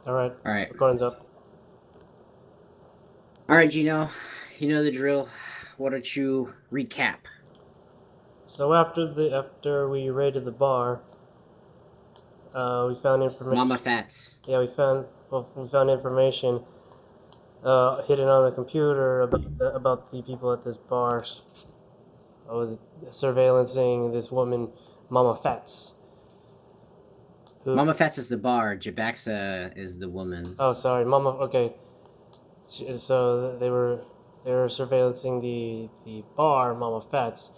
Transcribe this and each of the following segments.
Alright, Alright. recording's up. Alright, Gino. You know the drill. Why don't you recap? So after we raided the bar, we found information. Mama Fats. Yeah, we found information hidden on the computer about the people at this bar. I was surveillancing this woman, Mama Fats. Mama Fats is the bar. Jabaxa is the woman. Oh, sorry, Mama. Okay. So they were surveillancing the bar, Mama Fats,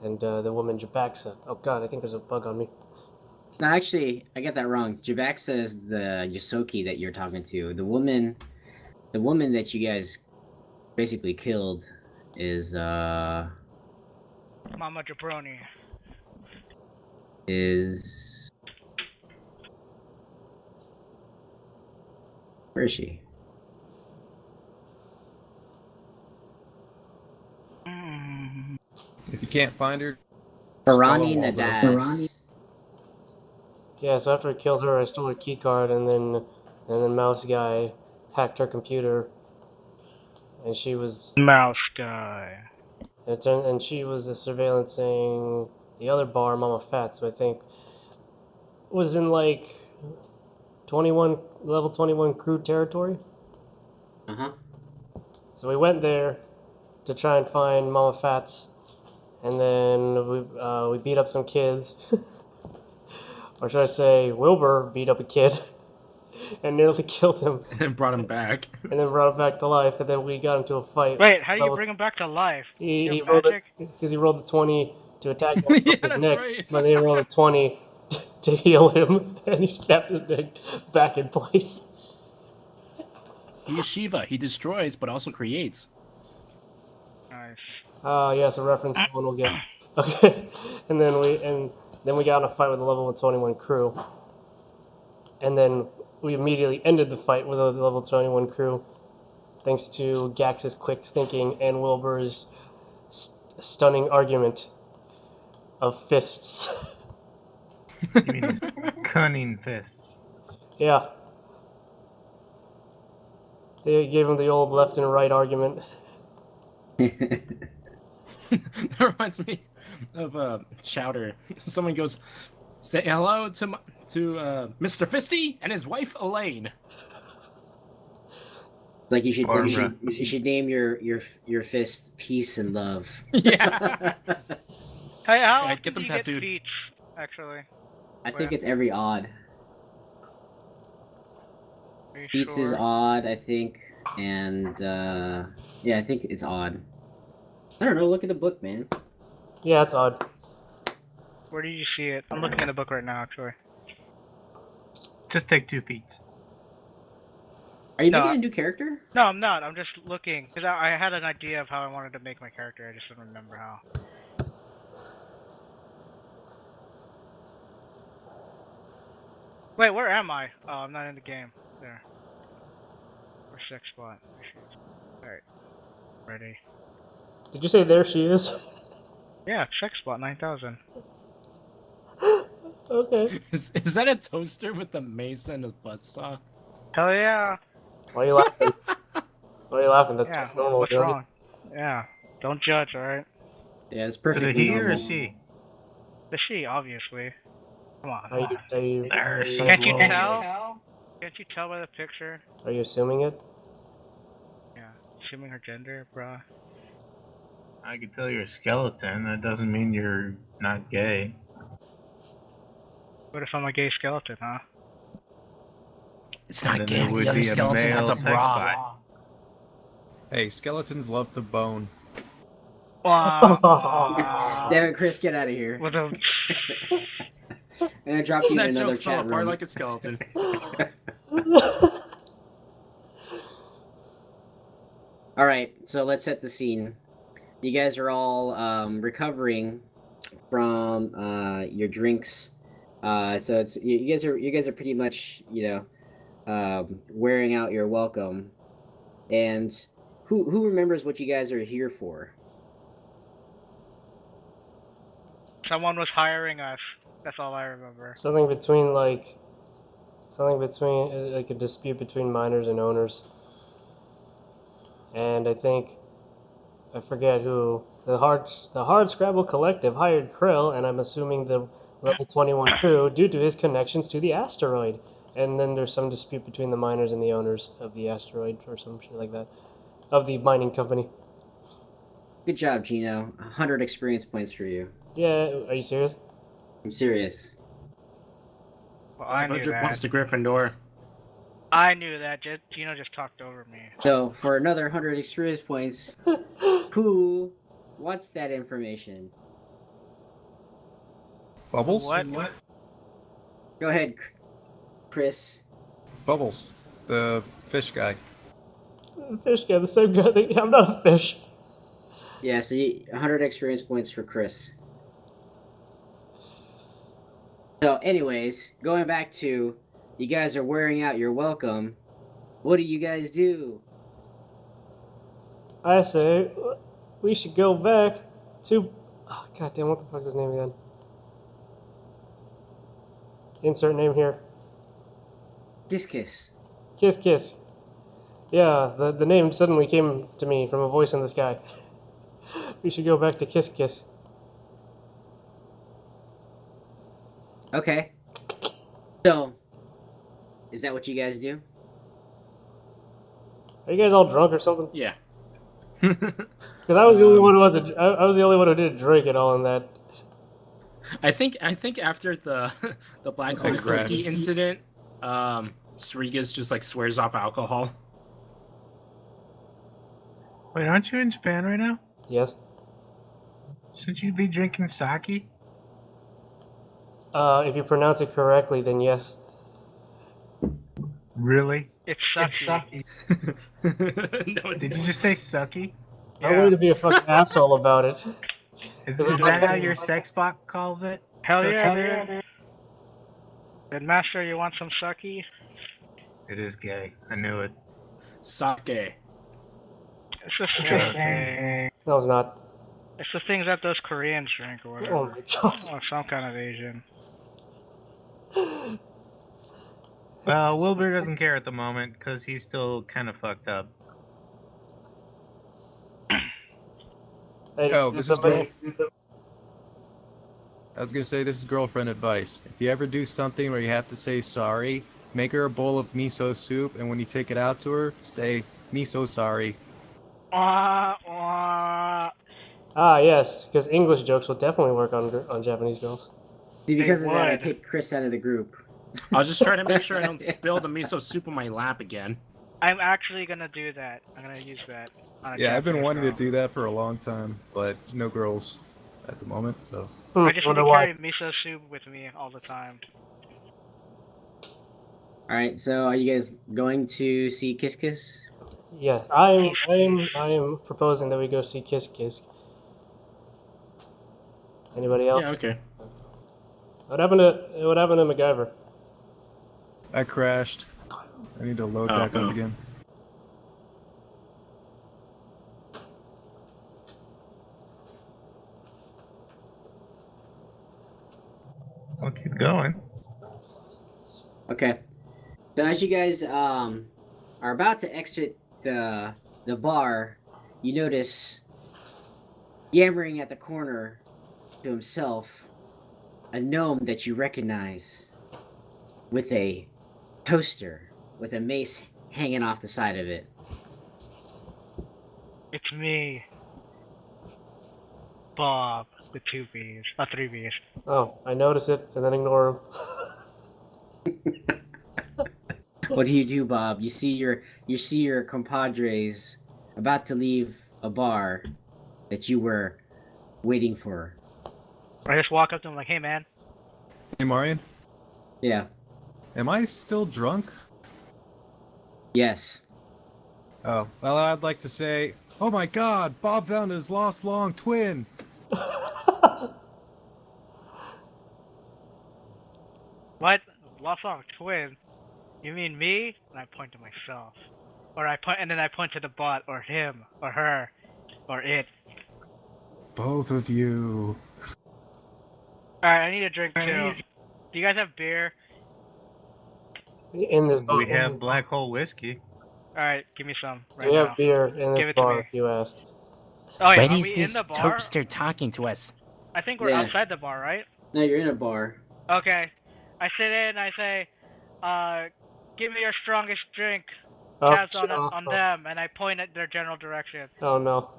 and the woman Jabaxa. Oh God, I think there's a bug on me. No, actually, I got that wrong. Jabaxa is the Yosoki that you're talking to. The woman that you guys basically killed is Mama Jabroni. Where is she? If you can't find her, Barani Nadas. Yeah, so after I killed her, I stole her key card, and then Mouse Guy hacked her computer, and she was Mouse Guy. and she was surveillancing the other bar, Mama Fats, who I think was in like level 21 crew territory. So we went there to try and find Mama Fats, and then we beat up some kids. Or should I say, Wilbur beat up a kid and nearly killed him. And then brought him back. And then brought him back to life, and then we got into a fight. Wait, how do you bring him back to life? He rolled it because he rolled a 20 to attack him Yeah, his that's neck, right. but then he rolled a 20 to heal him, and he snapped his neck back in place. He is Shiva. He destroys, but also creates. Nice. Yes, a reference no one will get. Okay, and then we got in a fight with the level 21 crew, and then we immediately ended the fight with the level 21 crew, thanks to Gax's quick thinking and Wilbur's stunning argument of fists. You mean his cunning fists? Yeah. They gave him the old left and right argument. That reminds me of Chowder. Someone goes, "Say hello to Mr. Fisty and his wife Elaine." Like you should name your fist Peace and Love. Yeah. Hey, how Yeah, often get them do you tattooed. get feet, actually? I think it's every odd. Are you Beats sure? is odd, I think, and yeah, I think it's odd. I don't know. Look at the book, man. Yeah, it's odd. Where did you see it? I'm looking at the book right now, actually. Just take 2 feet. Are you No, making a new character? No, I'm not. I'm just looking. Because I had an idea of how I wanted to make my character. I just don't remember how. Wait, where am I? Oh, I'm not in the game. There. Where's sex spot? There she is. Alright. Ready. Did you say there she is? Yeah, sex spot 9000. Okay. Is that a toaster with a mace and a buzzsaw? Hell yeah. Why are you laughing? Why are you laughing? That's Yeah. normal. What's Joey. wrong? Yeah. Don't judge, alright? Yeah, it's Is perfectly it he or normal. is she? The she, obviously. Come on. Are you There she Can't you Whoa. tell? Can't you tell by the picture? Are you assuming it? Yeah. Assuming her gender, bruh. I can tell you're a skeleton. That doesn't mean you're not gay. What if I'm a gay skeleton, huh? It's And not then gay. there would The other be a skeleton has a male sex bra. bot. hey, skeletons love to bone. Wow. Damn it, Chris, get out of here. With a... And I dropped you in That another joke fell chat apart room. like a skeleton. All right, so let's set the scene. You guys are all recovering from your drinks. So it's you guys are pretty much wearing out your welcome. And who remembers what you guys are here for? Someone was hiring us. That's all I remember. Something between like Something between like a dispute between miners and owners. And I forget who the Hard Scrabble Collective hired Krill, and I'm assuming the level 21 crew due to his connections to the asteroid. And then there's some dispute between the miners and the owners of the asteroid or some shit like that, of the mining company. Good job, Gino. 100 experience points for you. Yeah, are you serious? I'm serious. Well, I knew 100 points that. to Gryffindor. I knew that. Gino just talked over me. So for another 100 experience points, who wants that information? Bubbles? What? Go ahead, Chris. Bubbles. The fish guy. Fish guy, the same guy. I'm not a fish. Yeah, so 100 experience points for Chris. So, anyways, going back to you guys are wearing out your welcome. What do you guys do? I say we should go back to. Oh, God damn, what the fuck's his name again? Insert name here. Kiss Kiss. Kiss Kiss. Yeah, the name suddenly came to me from a voice in the sky. We should go back to Kiss Kiss. Okay. So, is that what you guys do? Are you guys all drunk or something? Yeah. Because I was the only one who I was the only one who didn't drink at all in that. I think after the black hole Congrats. whiskey incident, Srigas just like swears off alcohol. Wait, aren't you in Japan right now? Yes. Shouldn't you be drinking sake? If you pronounce it correctly, then yes. Really? It's sucky. No, it's Did you not. just say sucky? I'm going to be a fucking asshole about it. Is Is it that like- how your sex bot calls it? Hell Sucky? yeah, dude. Then, Master, you want some sucky? It is gay. I knew it. Sake. It's just Sucky. No, it's not. It's the things that those Koreans drink or whatever. Oh my god. Or some kind of Asian. Well, Wilbur doesn't care at the moment because he's still kind of fucked up. Hey, Oh, this is somebody- I was gonna say this is girlfriend advice. If you ever do something where you have to say sorry, make her a bowl of miso soup, and when you take it out to her, say miso sorry. Wah, wah. Ah, yes, because English jokes will definitely work on Japanese girls. See, because of that, I would. kicked Chris out of the group. I was just trying to make sure I don't spill the miso soup on my lap again. I'm actually gonna do that. I'm gonna use that. On a Yeah, I've been Japanese wanting to girl. do that for a long time, but no girls at the moment, so. I just want wonder to why. carry miso soup with me all the time. Alright, so are you guys going to see Kiss Kiss? Yes, I am proposing that we go see Kiss Kiss. Anybody else? Yeah, okay. What happened to MacGyver? I crashed. I need to load Oh, back no. up again. I'll keep going. Okay. So as you guys are about to exit the bar, you notice yammering at the corner to himself a gnome that you recognize with a toaster with a mace hanging off the side of it. It's me, Bob, with 2 B's, 3 B's. Oh, I notice it and then ignore him. What do you do, Bob? You see your compadres about to leave a bar that you were waiting for. I just walk up to him like, hey man. Hey, Marion, Yeah. am I still drunk? Yes. Oh, well, I'd like to say, oh my god, Bob found his lost long twin. What? Lost on a twin? You mean me? And I point to myself. Or then I point to the bot, or him, or her, or it. Both of you. Alright, I need a drink too. Do you guys have beer? In this bar. We have black hole whiskey. All right, give me some Do right we now. have beer in Give this it to bar? me. You asked. Oh yeah, When are is we this in the bar? toaster talking to us? I think we're Yeah. outside the bar, right? No, you're in a bar. Okay. I sit in. I say, give me your strongest drink. Oh, Cast on them, and I point at their general direction. Oh no.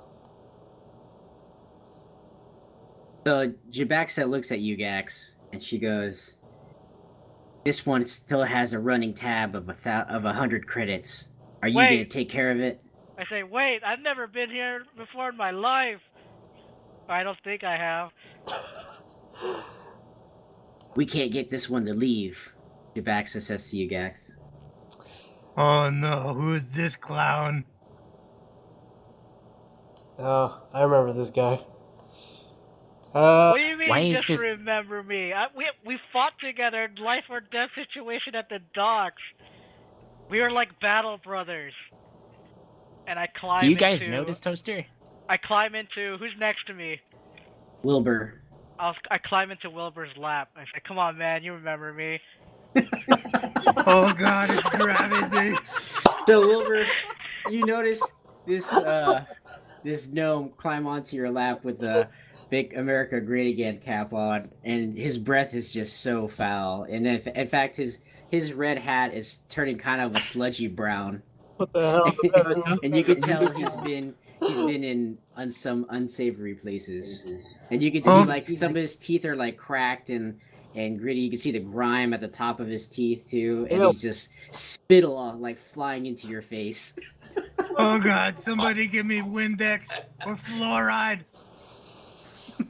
So Jabaxa looks at you, Gax, and she goes, "This one still has a running tab of 100 credits. Are you Wait. gonna take care of it?" I say, wait, I've never been here before in my life. I don't think I have. "We can't get this one to leave," Jabaxa says to you, Gax. Oh no, who is this clown? Oh, I remember this guy. What do you why mean, is just this- remember me? We fought together in life or death situation at the docks. We were like battle brothers. And I climb Do you guys into... know this toaster? I climb into... Who's next to me? Wilbur. I climb into Wilbur's lap. I say, come on, man, you remember me. Oh god, it's grabbing me. So Wilbur, you notice this gnome climb onto your lap with the Make America Great Again cap on, and his breath is just so foul. And in fact, his red hat is turning kind of a sludgy brown. What the hell? And you can tell he's been in some unsavory places. And you can see like some of his teeth are like cracked and gritty. You can see the grime at the top of his teeth too, and he's just spittle like flying into your face. Oh god, somebody give me Windex or fluoride.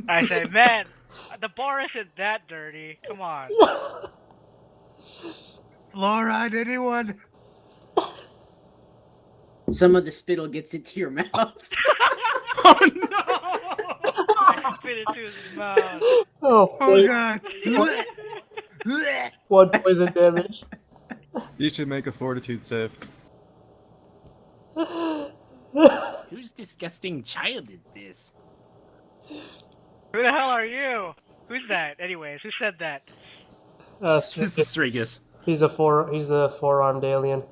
I say, man, the bar isn't that dirty. Come on. Fluoride, anyone? Some of the spittle gets into your mouth. Oh no! I spit into his mouth. Oh, Oh wait. god. One poison damage. You should make a fortitude save. Whose disgusting child is this? Who the hell are you? Who's that? Anyways, who said that? This is Strigus. He's the four-armed alien.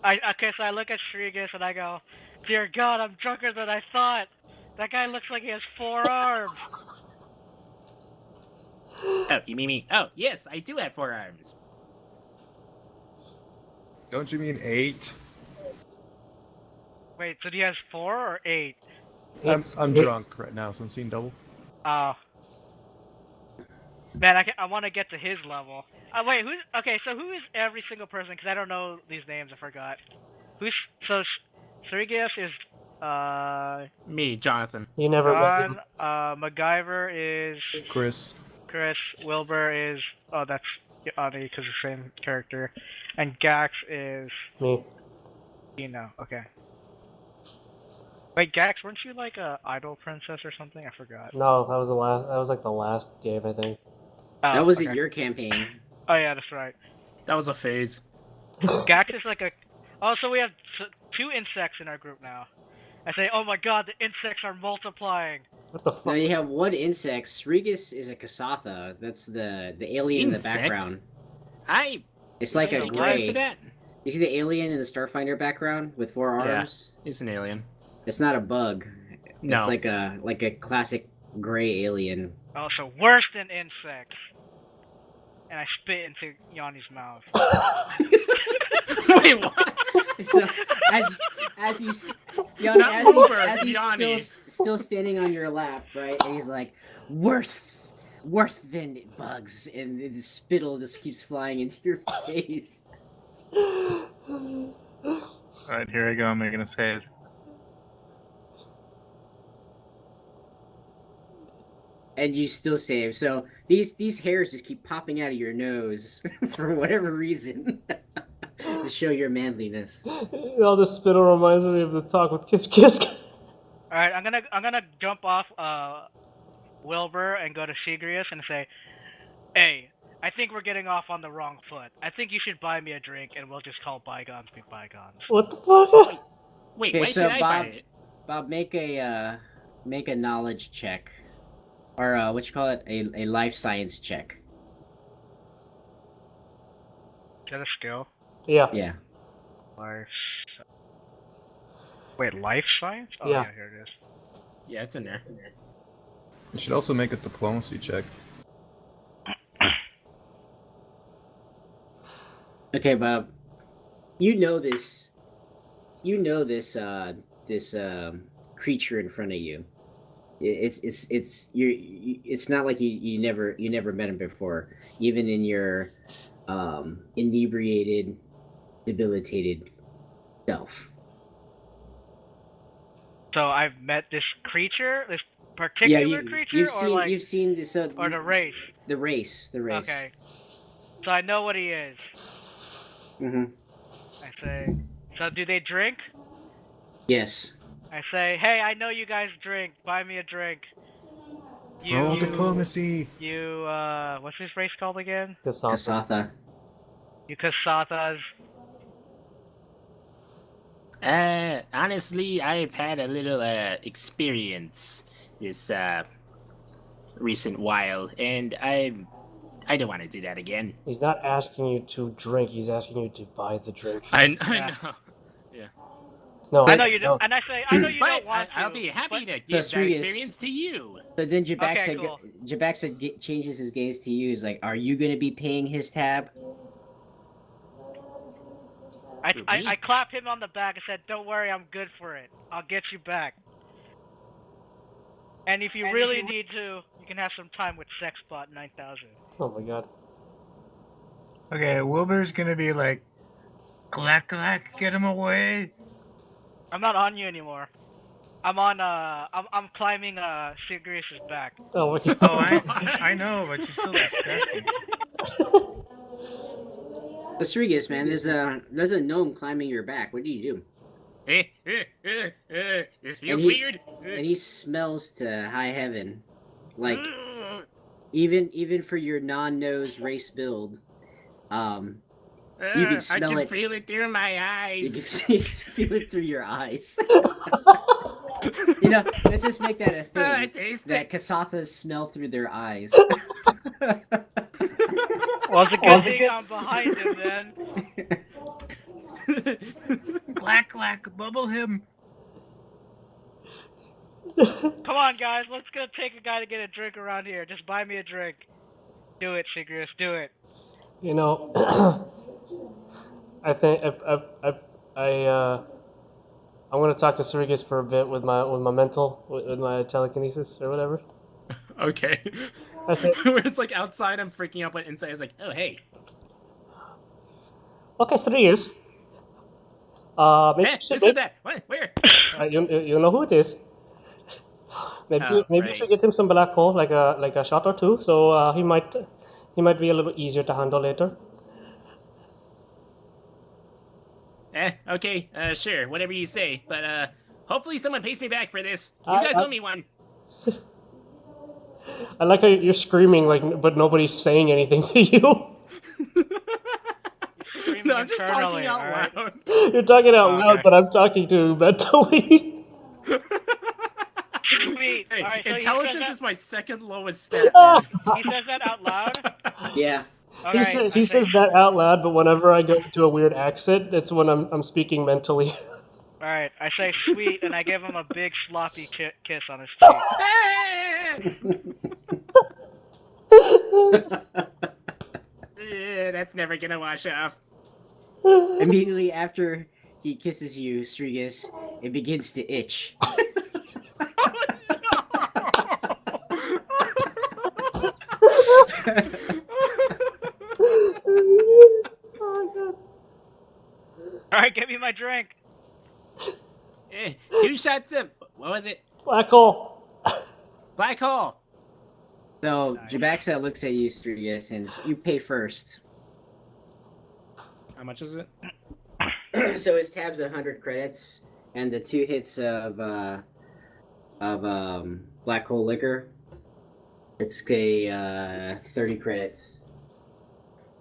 Okay, so I look at Strigus and I go, dear God, I'm drunker than I thought. That guy looks like he has 4 arms. Oh, you mean me? Oh, yes, I do have 4 arms. Don't you mean 8? Wait, so he has 4 or 8? I'm drunk right now, so I'm seeing double. Oh. Man, I want to get to his level. Wait, okay, so who is every single person? Because I don't know these names, I forgot. Strigus is, Me, Jonathan. You never met him. John, MacGyver is Chris. Chris, Wilbur is, that's Ani, because the same character, and Gax is, Me. okay. Wait, Gax, weren't you like a idol princess or something? I forgot. No, that was the last. That was like the last game, I think. Oh, That wasn't okay. your campaign. Oh yeah, that's right. That was a phase. Gax is like a... Oh, so we have 2 insects in our group now. I say, oh my god, the insects are multiplying. What the Now fuck? you have one insect. Strigus is a Kasatha. That's the alien Insect? in the background. It's like I a take offense to gray. that. You see the alien in the Starfinder background with 4 Yeah. arms? He's an alien. It's not a bug. No. It's like a classic gray alien. Oh, so worse than insects. And I spit into Yanni's mouth. Wait, what? So as he's Not Wilbur, as he's Yanni. still standing on your lap, right? And he's like, worse than bugs, and the spittle just keeps flying into your face. Alright, here I go, I'm making a save. And you still save. So these hairs just keep popping out of your nose for whatever reason to show your manliness. All this spittle reminds me of the talk with Kiss Kiss. Alright, I'm gonna jump off Wilbur and go to Sigrius and say, hey, I think we're getting off on the wrong foot. I think you should buy me a drink and we'll just call bygones be bygones. What the fuck? Wait, Okay, why so should I buy Bob- it? Bob, make a knowledge check, or what you call it, a life science check. that a skill? Yeah. Yeah. Life. Wait, life science? Oh Yeah. yeah, here it is. Yeah, it's in there. You should also make a diplomacy check. Okay, Bob. You know this. You know this. This creature in front of you. It's it's not like you never met him before. Even in your inebriated, debilitated self. So I've met this creature, this Yeah, particular creature, or like, you've seen this or the race. the race. Okay. So I know what he is. Mm-hmm. I say, so do they drink? Yes. I say, hey, I know you guys drink. Buy me a drink. Roll diplomacy. You, what's this race called again? Kasatha. You Kasathas. Honestly, I've had a little experience this recent while, and I don't want to do that again. He's not asking you to drink. He's asking you to buy the drink. I Yeah. know. No, I know you no. don't, and I say, I know you But don't want to. I'll be happy to The give that serious- experience to you. So then Jabak Okay, said, cool. changes his gaze to you. He's like, "Are you going to be paying his tab?" I clapped him on the back and said, don't worry, I'm good for it. I'll get you back. And if you really need to, you can have some time with Sexbot 9000. Oh my god. Okay, Wilbur's gonna be like, clack clack, get him away. I'm not on you anymore. I'm on, I'm climbing, Sigrius's back. Oh my god. Oh, I know, but you're still disgusting. Strigus, man, there's a gnome climbing your back. What do you do? This feels he- weird. And he smells to high heaven, like even for your non-nose race build. You can smell I can it. feel it through my You eyes. can feel it through your eyes. You know, let's just make that a I thing. taste That it. Kasathas smell through their eyes. Well, it's a good thing I'm behind him then. Clack clack, bubble him. Come on, guys, let's go take a guy to get a drink around here. Just buy me a drink. Do it, Sigrius, do it. You know, I think I'm gonna talk to Sirigus for a bit with my with my telekinesis or whatever. Okay. I said, Where it's like outside, I'm freaking out, but inside, it's like, oh hey. okay, Sirigus. Maybe Eh, you should, who said that? What? Where? you know who it is. Maybe Oh, you right. should get him some black hole, like a shot or two, so he might be a little easier to handle later. Okay, sure, whatever you say. But hopefully someone pays me back for this. You I- guys I- owe me one. I like how you're screaming but nobody's saying anything to you. Screaming No, I'm just talking internally, out alright? loud. You're talking out Okay. loud, but I'm talking to you mentally. Sweet. Hey, Alright, so intelligence he is my second lowest stat. Man. says that out loud? Yeah. Alright, He says that out loud, but whenever I go into a weird accent, it's when I'm speaking mentally. Alright, I say sweet, and I give him a big sloppy kiss on his cheek. That's never gonna wash off. Immediately after he kisses you, Strigus, it begins to itch. Alright, give me my drink. 2 shots of what was it? Black hole. Black hole. So Nice. Jabaxa looks at you, Strigus, and you pay first. How much is it? So his tab's 100 credits, and the 2 hits of black hole liquor. It's a 30 credits.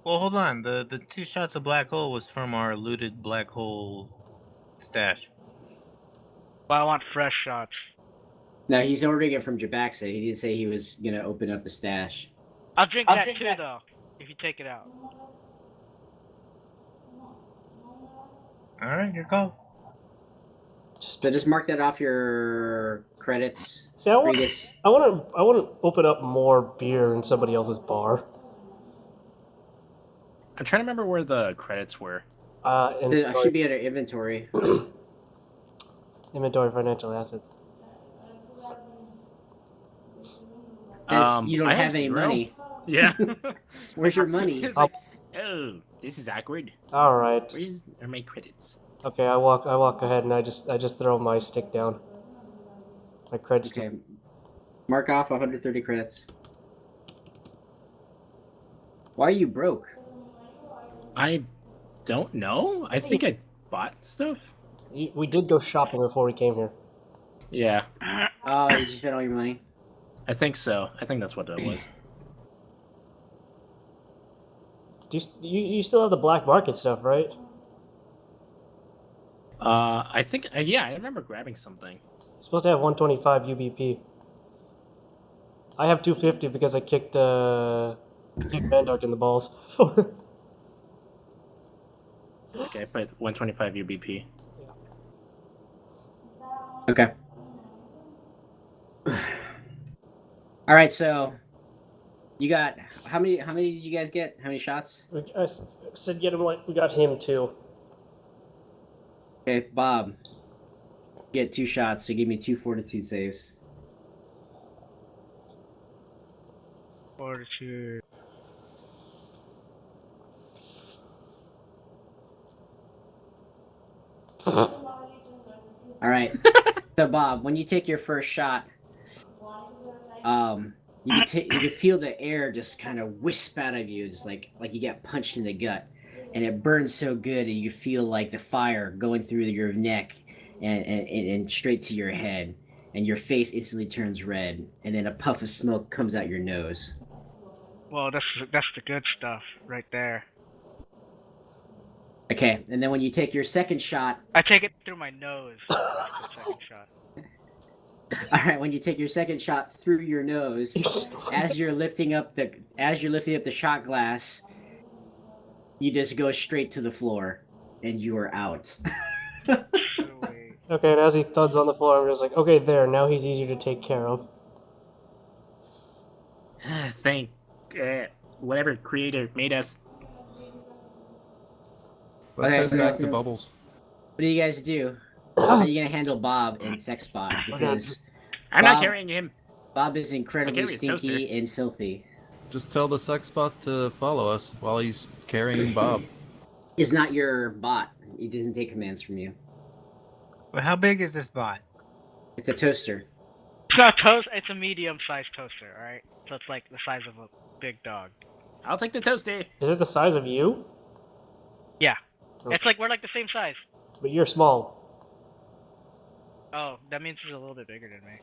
Well, hold on. The 2 shots of black hole was from our looted black hole stash. Well, I want fresh shots. No, he's ordering it from Jabaxa. He didn't say he was gonna open up a stash. I'll drink that too, though, if you take it out. All right, your call. So just mark that off your credits. See, I want Regis. to open up more beer in somebody else's bar. I'm trying to remember where the credits were. It should be under inventory. Inventory financial assets. You don't I have any 0. money. Yeah. Where's your money? It's like, oh, this is awkward. All right. Where are my credits? Okay, I walk ahead and I just throw my stick down. My cred stick. Okay. Mark off 130 credits. Why are you broke? I don't know. I think I bought stuff. We did go shopping before we came here. Yeah, Oh, you just spent all your money. I think so. I think that's what it was. Do you still have the black market stuff, right? I think yeah, I remember grabbing something. You're supposed to have 125 UBP. I have 250 because I kicked Mandark in the balls. Okay, but 125 UBP. Okay. All right, so you got how many? How many did you guys get? How many shots? I said get him like we got him too. Okay, Bob. You get 2 shots, so give me 2 fortitude saves. Fortitude. All right. So Bob, when you take your first shot, you can feel the air just kind of wisp out of you, just like you get punched in the gut, and it burns so good, and you feel like the fire going through your neck and straight to your head, and your face instantly turns red, and then a puff of smoke comes out your nose. Well, that's the good stuff right there. Okay, and then when you take your second shot, I take it through my nose. The second shot. all right, when you take your second shot through your nose, as you're lifting up the shot glass, you just go straight to the floor, and you are out. Sweet. Okay, and as he thuds on the floor, I'm just like, okay, there. Now he's easier to take care of. Thank whatever creator made us. Let's Okay, head so- back so- to Bubbles. What do you guys do? How are you gonna handle Bob and Sex Spot? Because I'm not Bob- carrying him. Bob is incredibly Okay, it's stinky and filthy. Just tell the sex bot to follow us while he's carrying Bob. He's not your bot. He doesn't take commands from you. But how big is this bot? It's a toaster. It's not toast. It's a medium-sized toaster. All right. So it's like the size of a big dog. I'll take the toasty. Is it the size of you? Yeah. Oh. It's like we're like the same size. But you're small. Oh, that means he's a little bit bigger than me.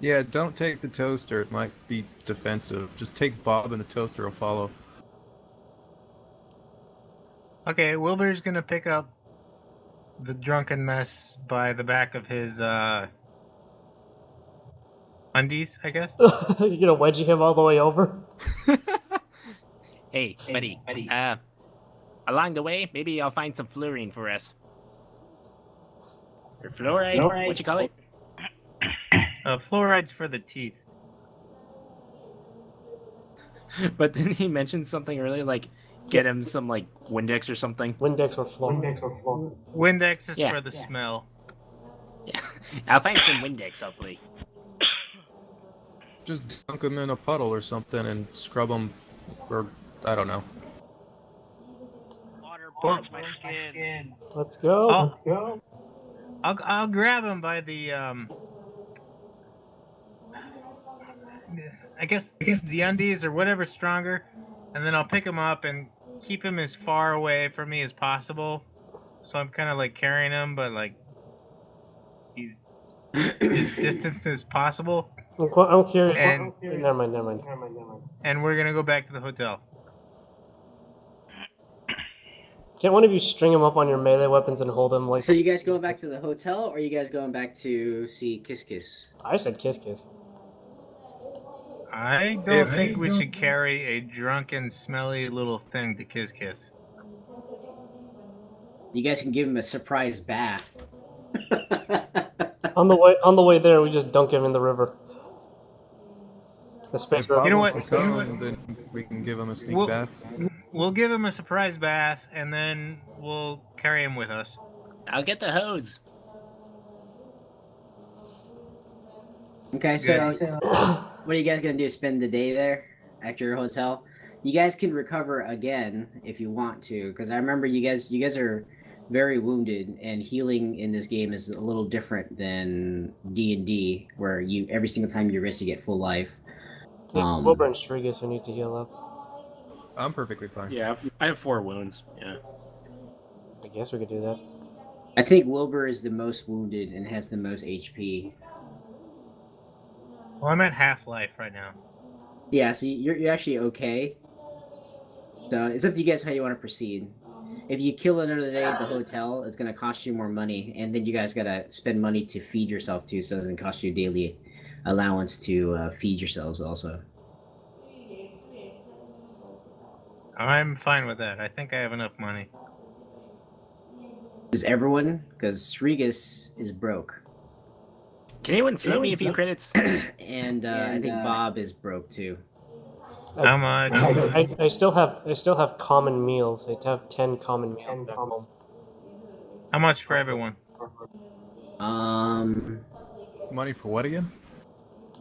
Yeah, don't take the toaster. It might be defensive. Just take Bob and the toaster will follow. Okay, Wilbur's gonna pick up the drunken mess by the back of his undies, I guess. You're gonna wedgie him all the way over? Hey, buddy. Along the way, maybe I'll find some fluorine for us. Or fluoride? What you call it? Fluoride's for the teeth. But didn't he mention something earlier, like get him some like Windex or something? Windex or floor. Windex is Yeah. for the smell. Yeah, I'll find some Windex hopefully. Just dunk him in a puddle or something and scrub him, or I don't know. Water burns my skin. Let's go. I'll grab him by the I guess the undies or whatever's stronger, and then I'll pick him up and keep him as far away from me as possible. So I'm kind of like carrying him, but like he's as distanced as possible. I'm curious. And- Never mind. And we're gonna go back to the hotel. Can't one of you string him up on your melee weapons and hold him like... So you guys going back to the hotel, or are you guys going back to see Kiss Kiss? I said kiss kiss. I don't think we should carry a drunken, smelly little thing to Kiss Kiss. You guys can give him a surprise bath. On the way there, we just dunk him in the river. The space If Bob You know wants what? to come, then we can give him a sneak We'll- bath. We'll give him a surprise bath, and then we'll carry him with us. I'll get the hose. Okay, so Good. what are you guys gonna do? Spend the day there at your hotel? You guys can recover again if you want to, because I remember you guys are very wounded, and healing in this game is a little different than D&D, where you every single time you rest you get full life. It's Wilbur and Strigas who need to heal up. I'm perfectly fine. Yeah, I have 4 wounds. Yeah. I guess we could do that. I think Wilbur is the most wounded and has the most HP. Well, I'm at half life right now. Yeah, so you're actually okay. So it's up to you guys how you want to proceed. If you kill another day at the hotel, it's gonna cost you more money, and then you guys gotta spend money to feed yourself too, so it doesn't cost you a daily allowance to feed yourselves also. I'm fine with that. I think I have enough money. Is everyone? Because Regas is broke, Can anyone float me a few credits? and I think Bob is broke too. How much? I still have common meals. I have 10 common meals back home. How much for everyone? Money for what again?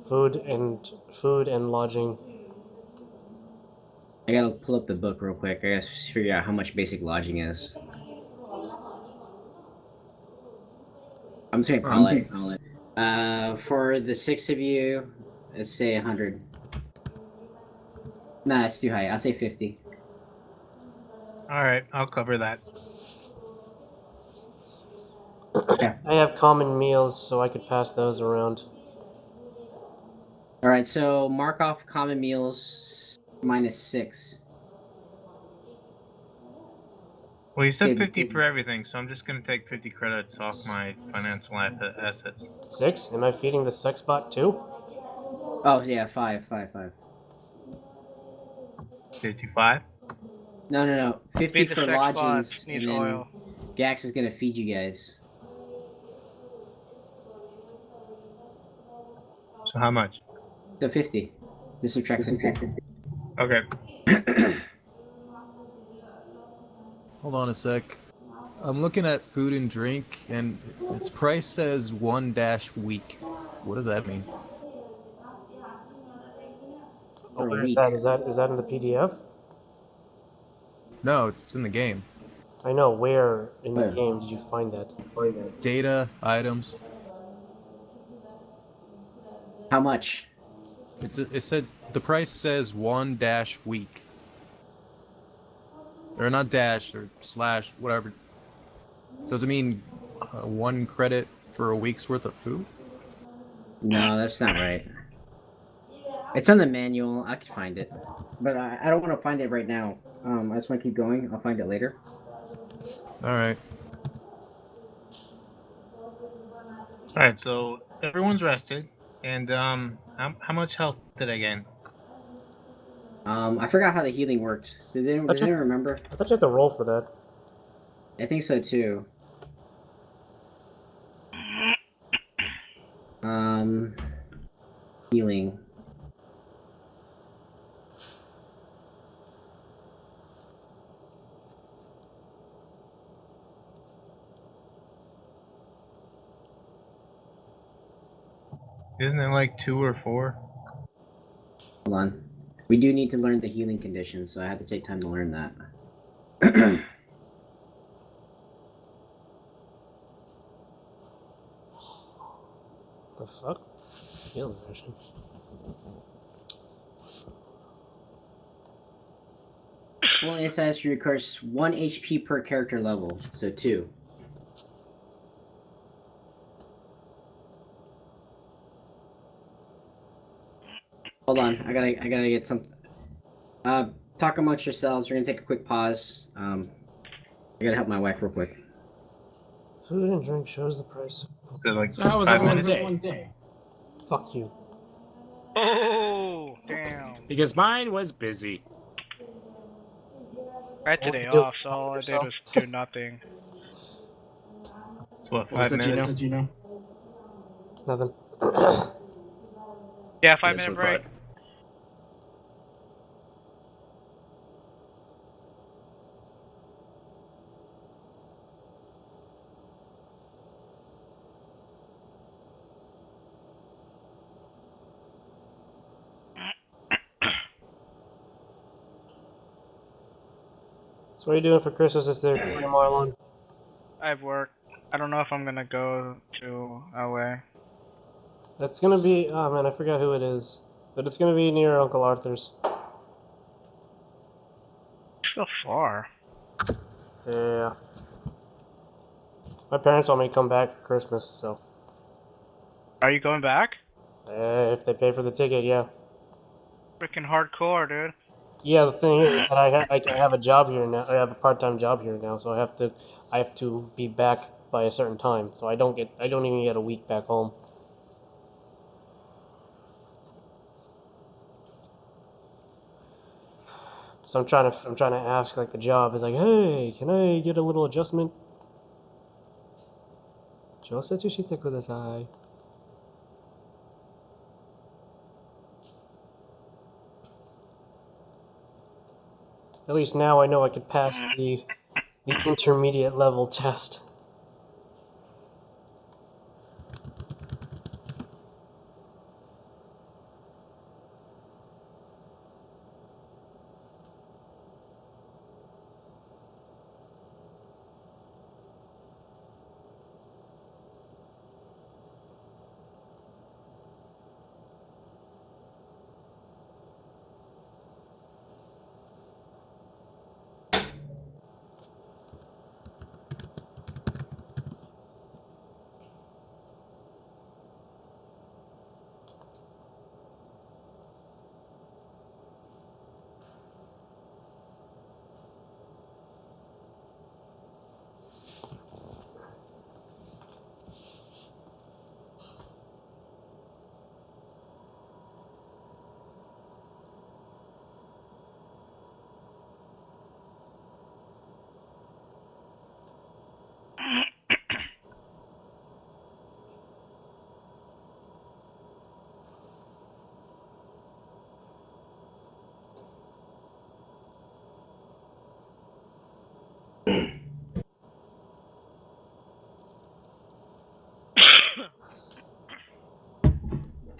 Food and lodging. I gotta pull up the book real quick. I gotta figure out how much basic lodging is. I'm just gonna call it. For the 6 of you, let's say 100. Nah, it's too high. I'll say 50. All right, I'll cover that. I have common meals, so I could pass those around. All right, so mark off common meals -6. Well, you said Did- 50 did- for everything, so I'm just gonna take 50 credits off my financial assets. 6? Am I feeding the sex bot too? Oh yeah, 5. 55. No. 50 Feed the for sex lodgings, bots, and needs then oil. Gax is gonna feed you guys. So how much? So 50. Just subtract 50. Okay. Hold on a sec. I'm looking at food and drink, and its price says 1-week. What does that mean? Oh, For a where's week. that? Is that in the PDF? No, it's in the game. I know. Where in the Where? game did you find that? Data, items. How much? It said the price says 1-week. Or not dash or slash, whatever. Does it mean 1 credit for a week's worth of food? No, that's not right. It's on the manual. I could find it, but I don't want to find it right now. I just want to keep going. I'll find it later. All right. All right, so everyone's rested, and how much health did I gain? I forgot how the healing worked. Does anyone remember? I thought you had to roll for that. I think so too. Healing. Isn't it like 2 or 4? Hold on. We do need to learn the healing conditions, so I have to take time to learn that. The fuck? Healing mission. Well, it says you recurs 1 HP per character level, so 2. Hold on, I gotta get some. Talk amongst yourselves. We're gonna take a quick pause. I gotta help my wife real quick. Food and drink shows the price. So like So how was 5 everyone's minutes? day? Fuck you. Oh, damn. Because mine was busy. I had today do- off, so all I did was do nothing. What, What was 5 that, minutes? Gino? Nothing. Yeah, That's 5 minute what I break. thought. So what are you doing for Christmas this year, Marlon? I have work. I don't know if I'm gonna go to LA. That's gonna be. Oh man, I forgot who it is, but it's gonna be near Uncle Arthur's. So far. Yeah. My parents want me to come back for Christmas, so Are you going back? if they pay for the ticket, yeah. Freaking hardcore, dude. Yeah, the thing is that I have a job here now. I have a part-time job here now, so I have to be back by a certain time. So I don't even get a week back home. So I'm trying to ask like the job is like, hey, can I get a little adjustment? 調節してください. At least now I know I could pass the intermediate level test.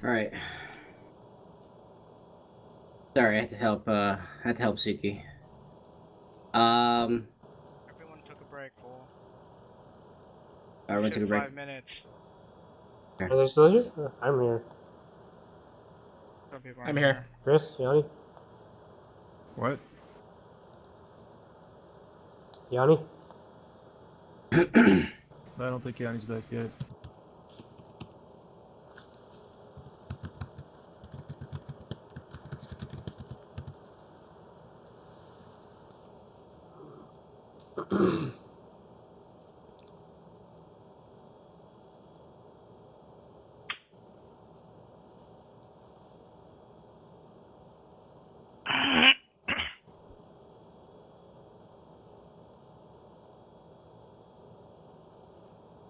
All right. Sorry, I had to help. Suki. Everyone took a break, fool. I went to the break. 5 minutes. Are they still here? I'm here. Some people I'm aren't here. Chris, Yanni, What? Yanni. I don't think Yanni's back yet.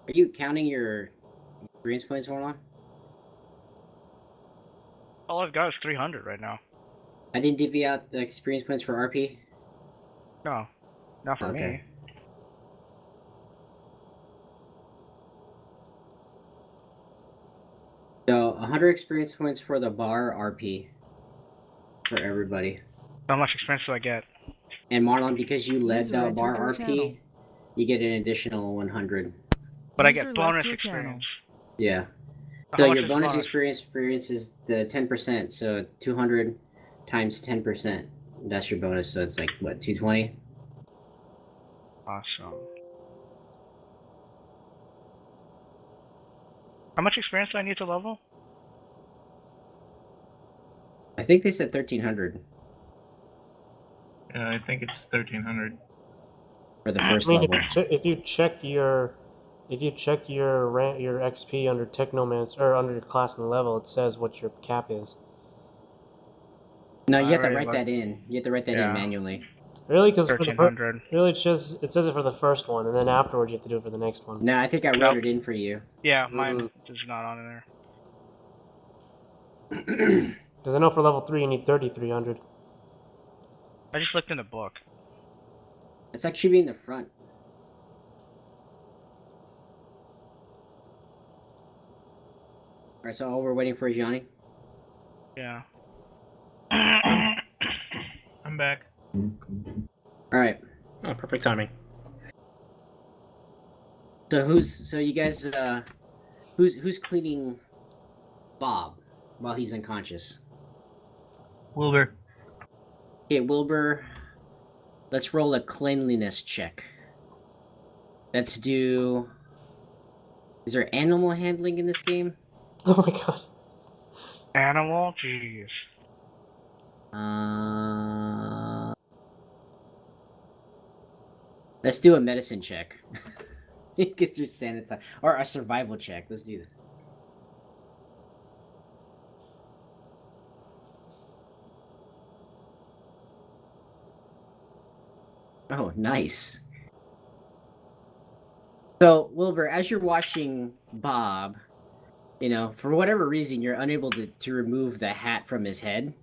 Are you counting your experience points, Warlock? All I've got is 300 right now. I didn't divvy out the experience points for RP. No, not for Okay. me. So 100 experience points for the bar RP for everybody. How much experience do I get? And Marlon, because you led User the entered bar your RP, channel. you get an additional 100. But I User get left bonus your channel. experience. Yeah. How So much your is bonus experience is the 10%. So 200 times 10%. That's your bonus. So it's like what, 220? Awesome. How much experience do I need to level? I think they said 1300 Yeah, I think it's 1300. for the I first mean, level. if you check your your XP under Technomancer or under your class and level, it says what your cap is. No, I you have to already write looked. that in. You have to write that in Yeah. manually. Really? Because 1300. really, it says it for the first one, and then afterwards you have to do it for the next one. No, I think I wrote it in for you. Yeah, mine is not on there. Because I know for level 3 you need 3300. I just looked in the book. It's actually in the front. Alright, so all we're waiting for is Johnny? Yeah. I'm back. Alright. Oh, perfect timing. So you guys who's cleaning Bob while he's unconscious? Wilbur. Okay, Wilbur, let's roll a cleanliness check. Let's do... Is there animal handling in this game? Oh my god. Animal? Jeez. Let's do a medicine check. Get your sanitize, or a survival check. Let's do that. Oh, nice. So, Wilbur, as you're watching Bob, you know, for whatever reason, you're unable to remove the hat from his head.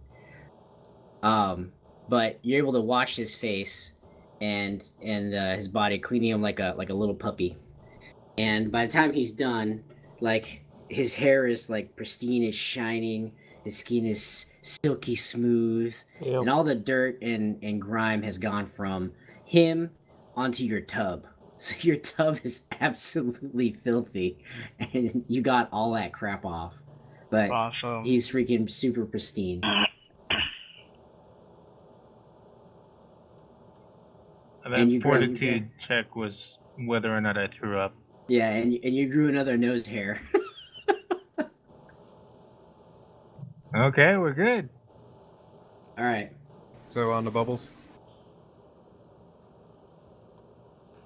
But you're able to watch his face and his body, cleaning him like a little puppy. And by the time he's done, like, his hair is like pristine, is shining, his skin is silky smooth, Ew. and all the dirt and grime has gone from him onto your tub. So your tub is absolutely filthy, and you got all that crap off. But Awesome. he's freaking super pristine. That you grabbed- fortitude check was whether or not I threw up. Yeah, and you grew another nose hair. Okay, we're good. All right. So on the bubbles.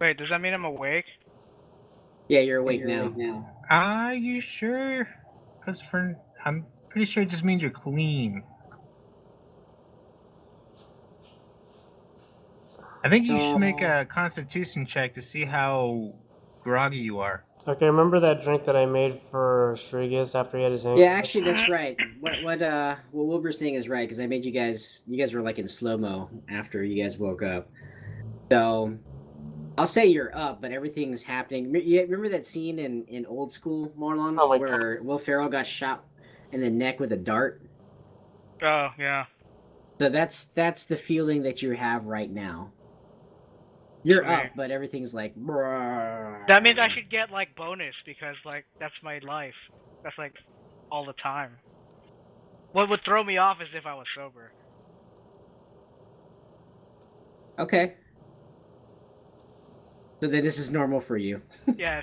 Wait, does that mean I'm awake? Yeah, you're awake now. Are you sure? Because I'm pretty sure it just means you're clean. I think you should make a constitution check to see how groggy you are. Okay, remember that drink that I made for Strigas after he had his hand? Yeah, actually, that's right. What Wilbur's saying is right, because I made you guys were like in slow mo after you guys woke up. So I'll say you're up, but everything's happening. Yeah, remember that scene in Old School, Marlon, Oh my where Will Ferrell got shot in the neck with a dart? Oh, yeah. So that's the feeling that you have right now. You're up, but everything's like. Brrr. That means I should get, like, bonus, because, like, that's my life. That's, like, all the time. What would throw me off is if I was sober. Okay. So then this is normal for you. Yes.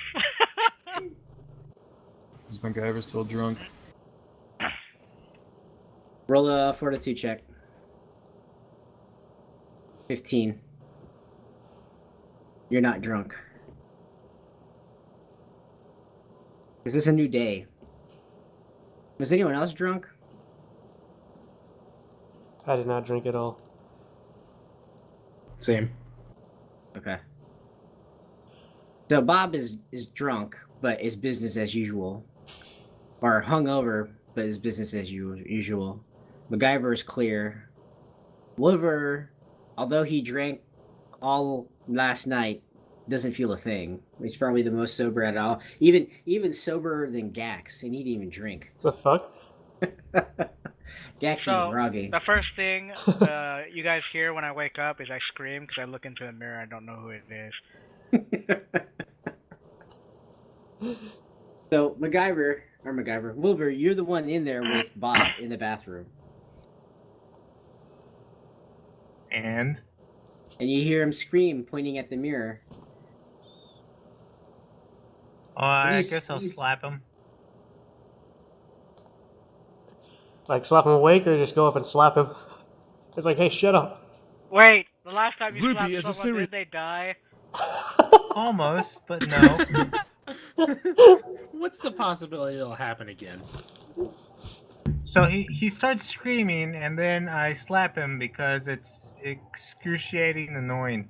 Is MacGyver still drunk? Roll a fortitude check. 15. You're not drunk. Is this a new day? Was anyone else drunk? I did not drink at all. Same. Okay. So Bob is drunk, but is business as usual. Or hungover, but is business as usual. MacGyver is clear. Wilbur, although he drank all last night, doesn't feel a thing. He's probably the most sober at all. Even soberer than Gax, and he didn't even drink. The fuck? Gax So, is groggy. the first thing you guys hear when I wake up is I scream because I look into the mirror and I don't know who it is. So Wilbur, you're the one in there with Bob in the bathroom. And And you hear him scream, pointing at the mirror. oh, I He's- guess I'll slap him. Like slap him awake or just go up and slap him? It's like, hey, shut up. Wait, the last time you Ruby slapped is a someone, serious- did they die? Almost, but no. What's the possibility it'll happen again? So So he starts screaming, and then I slap him because it's excruciating annoying.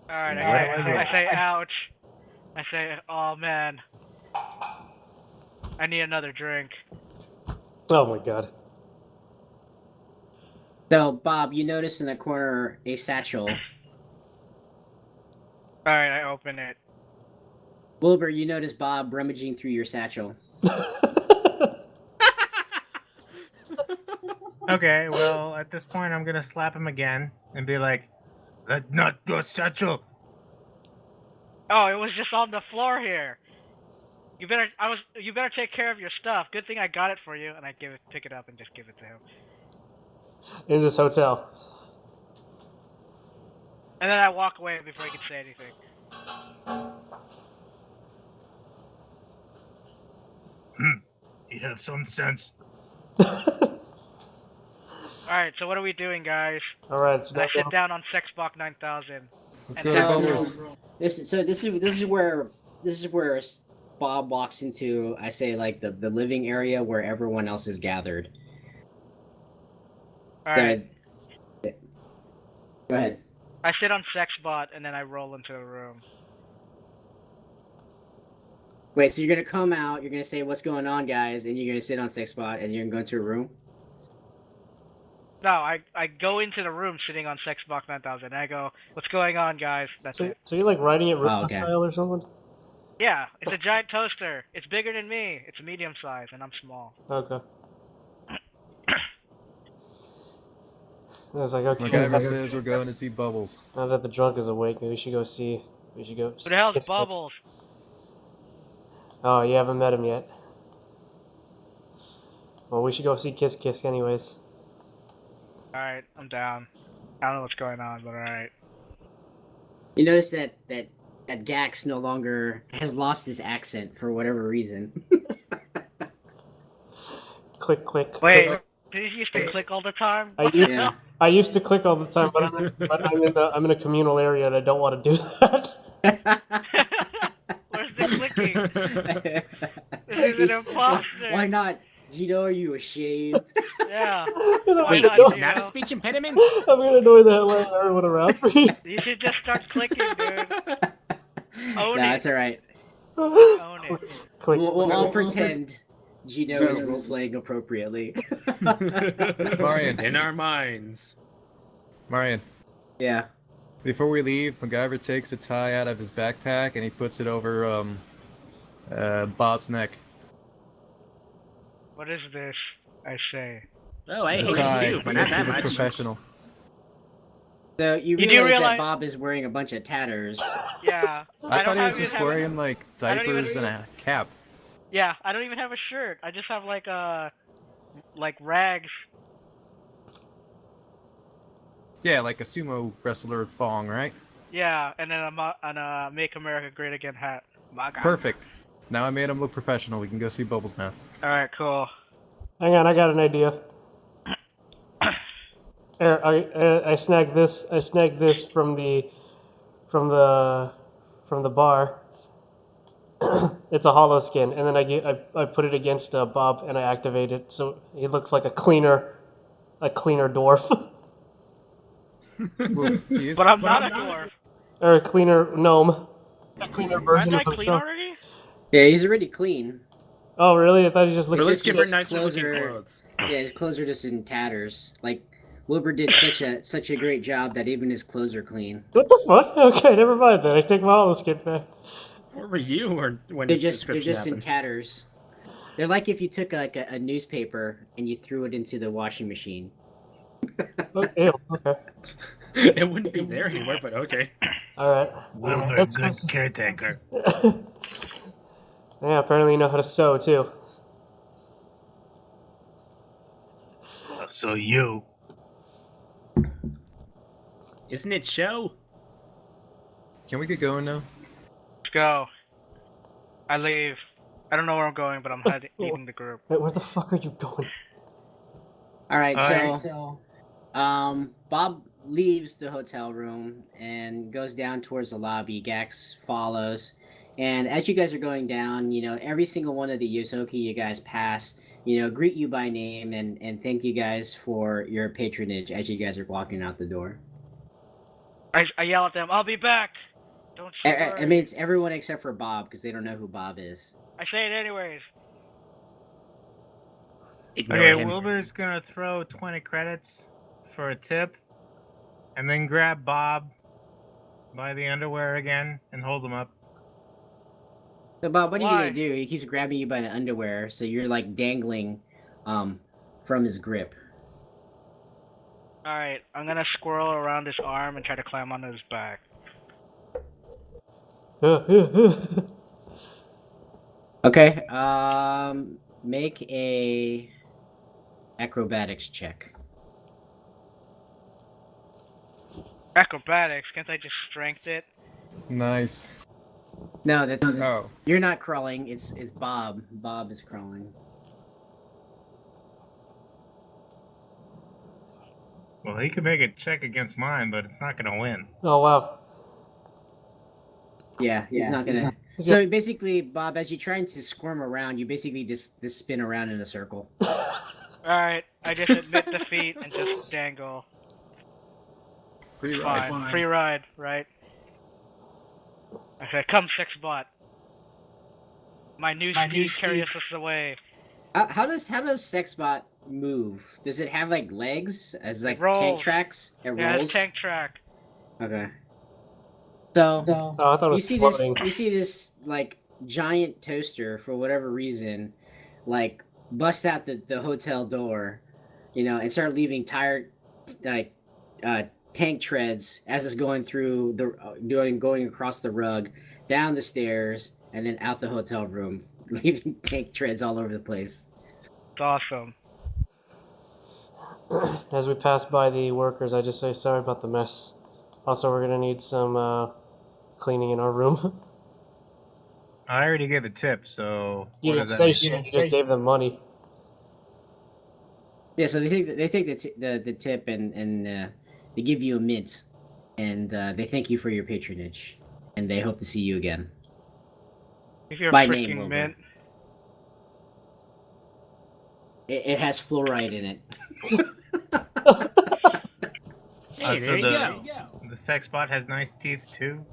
All right, What do I do? I say ouch. I say, oh man, I need another drink. Oh my god. So, Bob, you notice in the corner a satchel. All right, I open it. Wilbur, you notice Bob rummaging through your satchel. Okay, well, at this point, I'm gonna slap him again and be like, "That's not your satchel." Oh, it was just on the floor here. You better take care of your stuff. Good thing I got it for you, and I pick it up and just give it to him. In this hotel. And then I walk away before he can say anything. You have some sense. Alright, so what are we doing, guys? Alright, so And I sit down on Sexbox 9000. Let's And go then to I- Bubbles. This is where Bob walks into, I say, like the living area where everyone else is gathered. Alright, Go ahead. I sit on Sexbot and then I roll into the room. Wait, so you're gonna come out, you're gonna say what's going on, guys, and you're gonna sit on Sexbot and you're gonna go into a room? No, I go into the room sitting on Sexbox 9000 and I go, what's going on, guys? That's it. So you're like riding it Ripple Oh, okay. style or something? Yeah, it's a giant toaster. It's bigger than me. It's medium size and I'm small. Okay. I was like, okay. MacGyver says we're going to see Bubbles. Now that the drunk is awake, maybe we should go see. We should go. Who the hell's Kiss Kiss. Bubbles? Oh, you haven't met him yet. Well, we should go see Kiss Kiss anyways. Alright, I'm down. I don't know what's going on, but alright. You notice that Gax no longer has lost his accent for whatever reason. Click, click. Wait, click. did you used to click all the time? Yeah. I used to click all the time, but I'm in a communal area and I don't want to do that. Where's the clicking? This is an imposter. Why not? Gino, are you ashamed? Yeah. Why Wait, not, it's you not a know? speech impediment? I'm gonna annoy the hell out of everyone around me. You should just start clicking, dude. Own Nah, it. it's alright. Own it. Click. We'll all pretend Gino is role playing appropriately. Marion, In our minds. Marion. Yeah. Before we leave, MacGyver takes a tie out of his backpack and he puts it over Bob's neck. What is this? I say. Oh, I The hate tie it too, but not makes you that look much. professional. So you You do realize that realize- Bob is wearing a bunch of tatters. Yeah. I thought he was don't just even have- wearing like I don't even- diapers and a cap. Yeah, I don't even have a shirt. I just have like rags. Yeah, like a sumo wrestler thong, right? Yeah, and then a Make America Great Again hat. My God. Perfect. Now I made him look professional. We can go see Bubbles now. All right, cool. Hang on, I got an idea. I snagged this. I snagged this from the bar. It's a hollow skin, and then I put it against Bob and I activate it so he looks like a cleaner dwarf Well, he is- But I'm not a dwarf. or a cleaner gnome, a cleaner version Aren't I of clean himself. already? Yeah, he's already clean. Oh really? I thought he just looked. Well, let's just give her his nicer looking clothes are- clothes. Yeah, his clothes are just in tatters. Like Wilbur did such a great job that even his clothes are clean. What the fuck? Okay, never mind then. I take my hollow skin back. Where were you or when They're this just description in happened? tatters. They're like if you took like a newspaper and you threw it into the washing machine. Oh, ew, okay. It wouldn't be there anymore, but okay. All right. Wilbur, Let's go good see- caretaker. Yeah, apparently you know how to sew too. So you. Isn't it show? Can we get going now? Let's go. I leave. I don't know where I'm going, but I'm leaving the group. Wait, where the fuck are you going? All right, Alright. so Bob leaves the hotel room and goes down towards the lobby. Gax follows, And as you guys are going down, every single one of the Yosoki you guys pass, greet you by name and thank you guys for your patronage as you guys are walking out the door. I yell at them, I'll be back! Don't you worry. I mean, it's everyone except for Bob, because they don't know who Bob is. I say it anyways. Ignore Okay, him. Wilbur's gonna throw 20 credits for a tip, and then grab Bob by the underwear again and hold him up. So Bob, what are you Why? gonna do? He keeps grabbing you by the underwear, so you're like dangling from his grip. Alright, I'm gonna squirrel around his arm and try to climb onto his back. Okay, make a acrobatics check. Acrobatics, can't I just strength it? Nice. No, that's Oh. you're not crawling. It's Bob. Bob is crawling. Well, he could make a check against mine, but it's not gonna win. Oh wow. Yeah, he's not gonna. So basically, Bob, as you're trying to squirm around, you basically just spin around in a circle. Alright, I just admit defeat and just dangle. Free ride. Fine. Free ride, right? Okay, come, Sexbot. My new speed carries us away. How does Sexbot move? Does it have like legs as like tank rolls. tracks? It Yeah, rolls. it's tank track. Okay. So Oh, I thought it you was see floating. this. You see this like giant toaster for whatever reason, like bust out the hotel door, and start leaving tire like tank treads as it's going through going across the rug, down the stairs, and then out the hotel room, leaving tank treads all over the place. It's awesome. As we pass by the workers, I just say sorry about the mess. Also, we're gonna need some cleaning in our room. I already gave a tip, so You what didn't does say that shit. mean? You just gave them money. Yeah, so they take the tip and they give you a mint, and they thank you for your patronage, and they hope to see you again. If you're By a name, freaking Wilbur. mint. It has fluoride in it. Hey, so there you go. The sex bot has nice teeth too.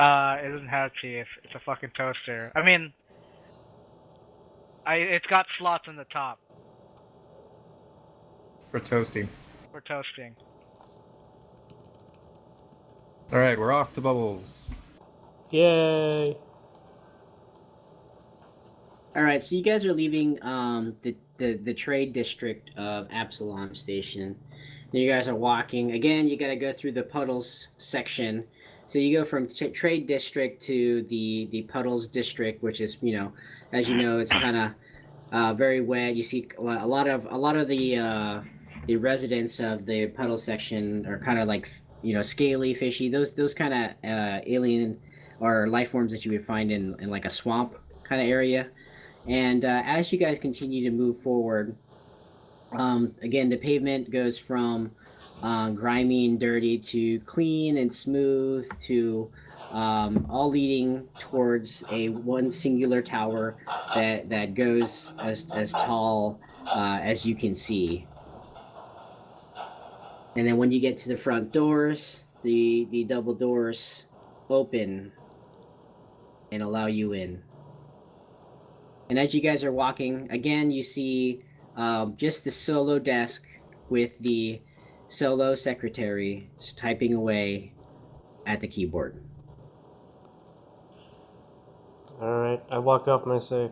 It doesn't have teeth. It's a fucking toaster. I mean, it's got slots in the top For toasting. for toasting. Alright, we're off to Bubbles. Yay! All right, so you guys are leaving the trade district of Absalom Station. And you guys are walking again. You got to go through the puddles section. So you go from trade district to the puddles district, which is as you know, it's kind of very wet. You see a lot of the residents of the puddle section are kind of like scaly, fishy. Those kind of alien or life forms that you would find in like a swamp kind of area. And as you guys continue to move forward, again, the pavement goes from grimy and dirty to clean and smooth to all leading towards one singular tower that goes as tall as you can see. And then when you get to the front doors, the double doors open and allow you in. And as you guys are walking, again, you see just the solo desk with the solo secretary just typing away at the keyboard. Alright, I walk up and I say,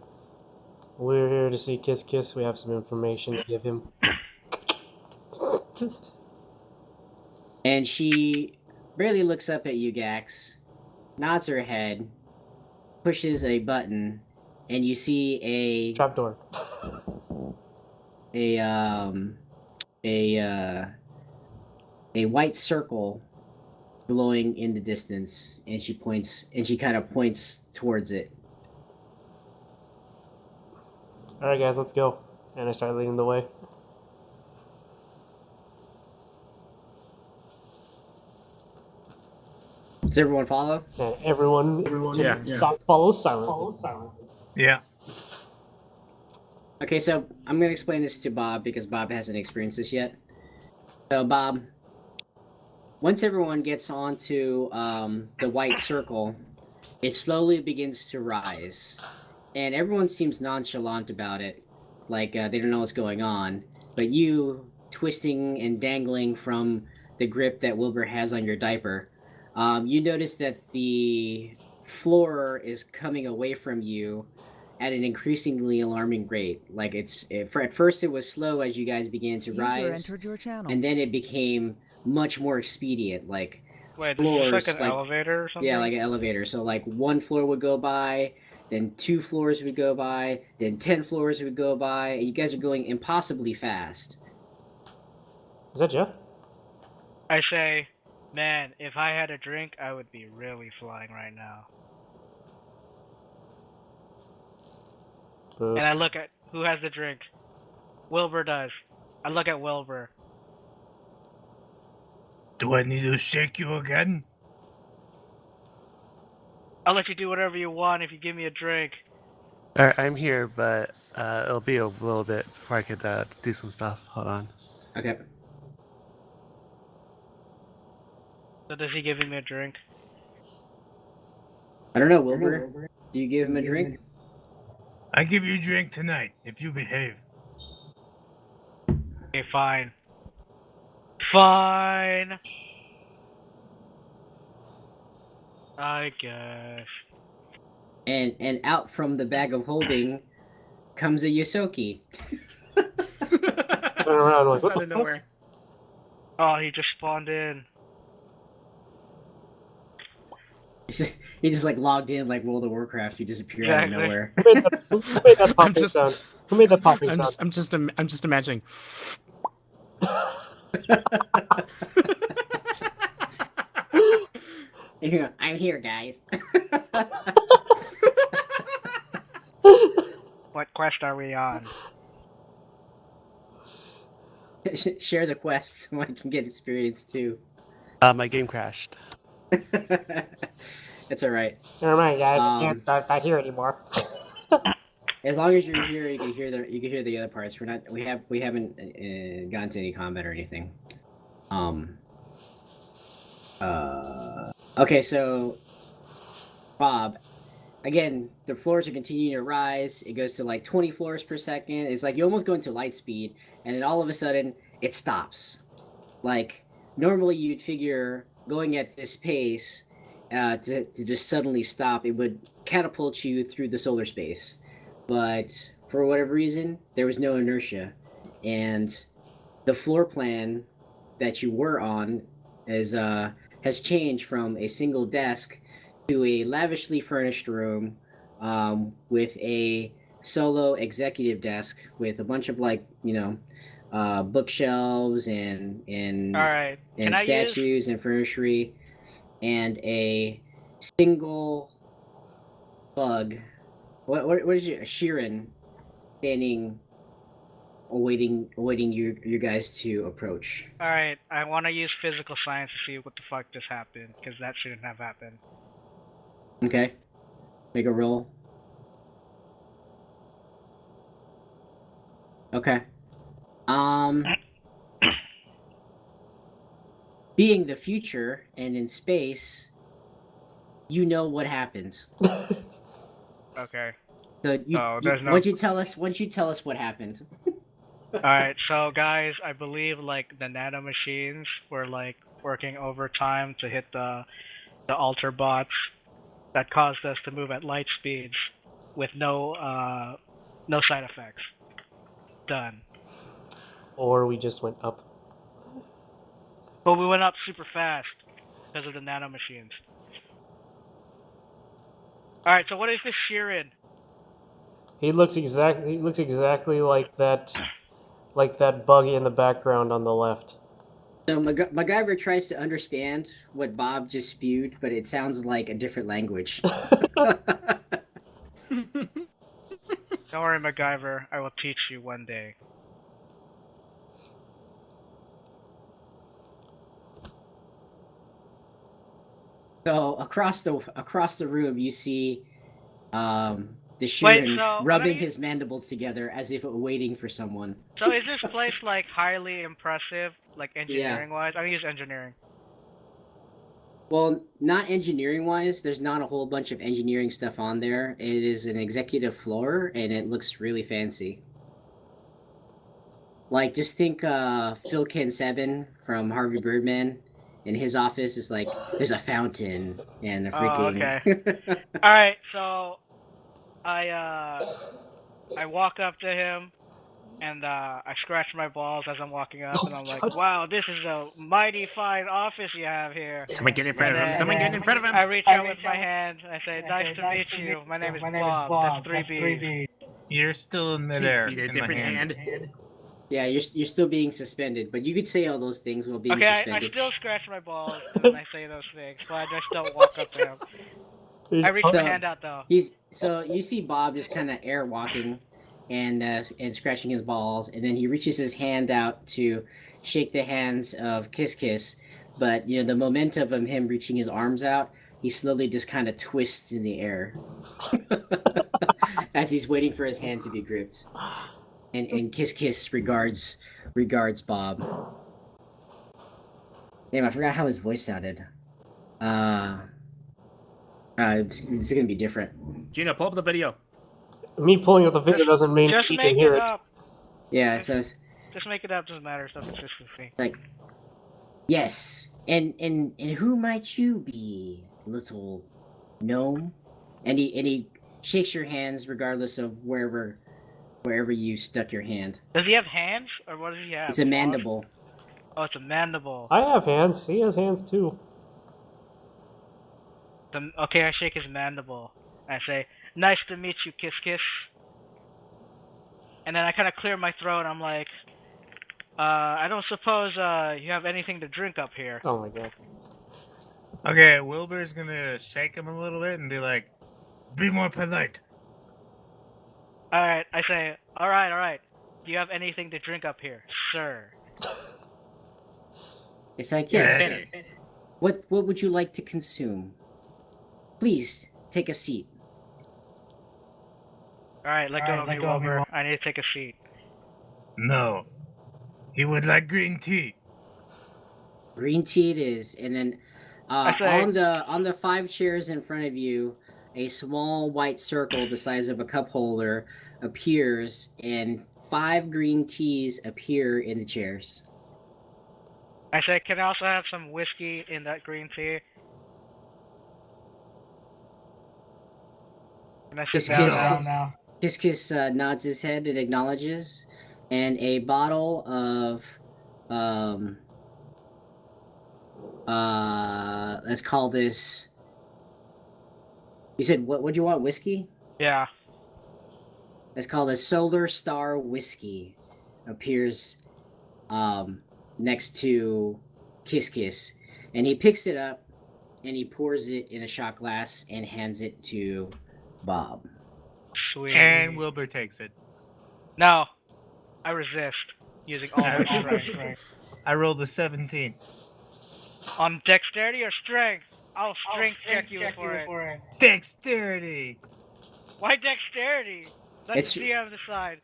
we're here to see Kiss Kiss. We have some information to give him. And she barely looks up at you, Gax, nods her head, pushes a button, and you see a Trapdoor. a white circle glowing in the distance, and she kind of points towards it. Alright guys, let's go. And I start leading the way. Does everyone follow? And everyone Yeah. follows silently. Yeah. Okay, so I'm gonna explain this to Bob because Bob hasn't experienced this yet. So Bob, once everyone gets onto the white circle, it slowly begins to rise, and everyone seems nonchalant about it, like they don't know what's going on. But you, twisting and dangling from the grip that Wilbur has on your diaper, you notice that the floor is coming away from you at an increasingly alarming rate. Like at first it was slow as you guys began to User rise, entered your channel. and then it became much more expedient. Like Wait, this is floors, like an elevator or something? yeah, like an elevator. So like one floor would go by, then 2 floors would go by, then 10 floors would go by, and you guys are going impossibly fast. Is that Jeff? I say, man, if I had a drink, I would be really flying right now. Boo. And I look at who has the drink. Wilbur does. I look at Wilbur. Do I need to shake you again? I'll let you do whatever you want if you give me a drink. Alright, I'm here, but it'll be a little bit before I could do some stuff. Hold on. Okay. So does he give me a drink? I don't know, Wilbur. Do you give him a drink? I give you a drink tonight if you behave. Okay, fine. Fine. I guess. And out from the bag of holding comes a Yosoki. Turn around like, Just what out the of fuck? nowhere. Oh, he just spawned in. He just like logged in like World of Warcraft. He disappeared out of Exactly. nowhere. Who made that popping just- sound? Who made that popping sound? I'm just imagining. I'm here, guys. What quest are we on? Share the quest so I can get experience too. My game crashed. It's all right. Never mind, guys. I can't not hear anymore. As long as you're here, you can hear the other parts. We haven't gotten to any combat or anything. Okay, so Bob, again, the floors are continuing to rise. It goes to like 20 floors per second. It's like you almost go into light speed, and then all of a sudden it stops. Like normally you'd figure going at this pace to just suddenly stop, it would catapult you through the solar space. But for whatever reason, there was no inertia, and the floor plan that you were on has changed from a single desk to a lavishly furnished room with a solo executive desk with a bunch of bookshelves and All right. Can I statues and furniture and a single bug. What is it? A Sheeran standing, awaiting you guys to approach. All right. I want to use physical science to see what the fuck just happened, because that shouldn't have happened. Okay, make a roll. Okay. Being the future and in space, you know what happens. Okay. So there's no- once you tell us what happened. Alright, so guys, I believe like the nanomachines were like working overtime to hit the alter bots that caused us to move at light speeds with no side effects. Done. Or we just went up. But we went up super fast because of the nanomachines. Alright, so what is this Sheeran? He looks exactly like that buggy in the background on the left. So MacGyver tries to understand what Bob just spewed, but it sounds like a different language. Don't worry, MacGyver. I will teach you one day. So across the room, you see the Wait, Sheeran so I'm rubbing gonna his mandibles together as if waiting for someone. So is this place like highly impressive, like engineering wise? I use engineering. Well, not engineering wise. There's not a whole bunch of engineering stuff on there. It is an executive floor, and it looks really fancy. Like, just think Phil Ken-7 from Harvey Birdman. In his office is like there's a fountain and a freaking. Okay. All right, so I walk up to him and I scratch my balls as I'm walking up, and I'm like, "Wow, this is a mighty fine office you have here." Someone get in front of him. then- Someone get in front of him. I reach out with my hand and I say, "Nice to meet you. My name is Bob. That's 3B." You're still in Please midair. be a in my different hand. hand. Yeah, you're still being suspended, but you could say all those things while being Okay, I suspended. still scratch my balls and then I say those things, but I just don't walk up to him. I reach my hand out though. So you see Bob just kind of air walking, and scratching his balls, and then he reaches his hand out to shake the hands of Kiss Kiss, but you know the momentum of him reaching his arms out, he slowly just kind of twists in the air as he's waiting for his hand to be gripped. And Kiss Kiss regards Bob. Damn, I forgot how his voice sounded. It's gonna be different. Gina, pull up the video. Me pulling up the video doesn't mean Just he make can hear it it. up. Yeah, so it's Just make it up. Doesn't matter. It's no consistency. like, yes, and who might you be, little gnome? And he shakes your hands regardless of wherever you stuck your hand. Does he have hands, or what does he have? It's a mandible. Oh, it's a mandible. I have hands. He has hands too. Okay, I shake his mandible. I say, "Nice to meet you, Kiss Kiss." And then I kind of clear my throat. I'm like, I don't suppose you have anything to drink up here. Oh my god. Okay, Wilbur's gonna shake him a little bit and be like, "Be more polite." All right, I say, all right. Do you have anything to drink up here, sir? It's like, yes. Yes. What would you like to consume? Please take a seat. All right, let go of me, Wilbur. I need to take a seat. No. He would like green tea. Green tea it is, and then I say- on the 5 chairs in front of you, a small white circle the size of a cup holder appears, and 5 green teas appear in the chairs. I say, can I also have some whiskey in that green tea? Can I sit Kiss down Kiss, now? Kiss Kiss nods his head and acknowledges, and a bottle of let's call this. You said what? What do you want? Whiskey? Yeah. Let's call this Solar Star Whiskey. Appears next to Kiss Kiss, and he picks it up and he pours it in a shot glass and hands it to Bob. Sweet. And Wilbur takes it. No, I resist using all my strength. I rolled a 17. On dexterity or strength? I'll strength check you for it. Dexterity! Why dexterity? Let It's- the GM decide.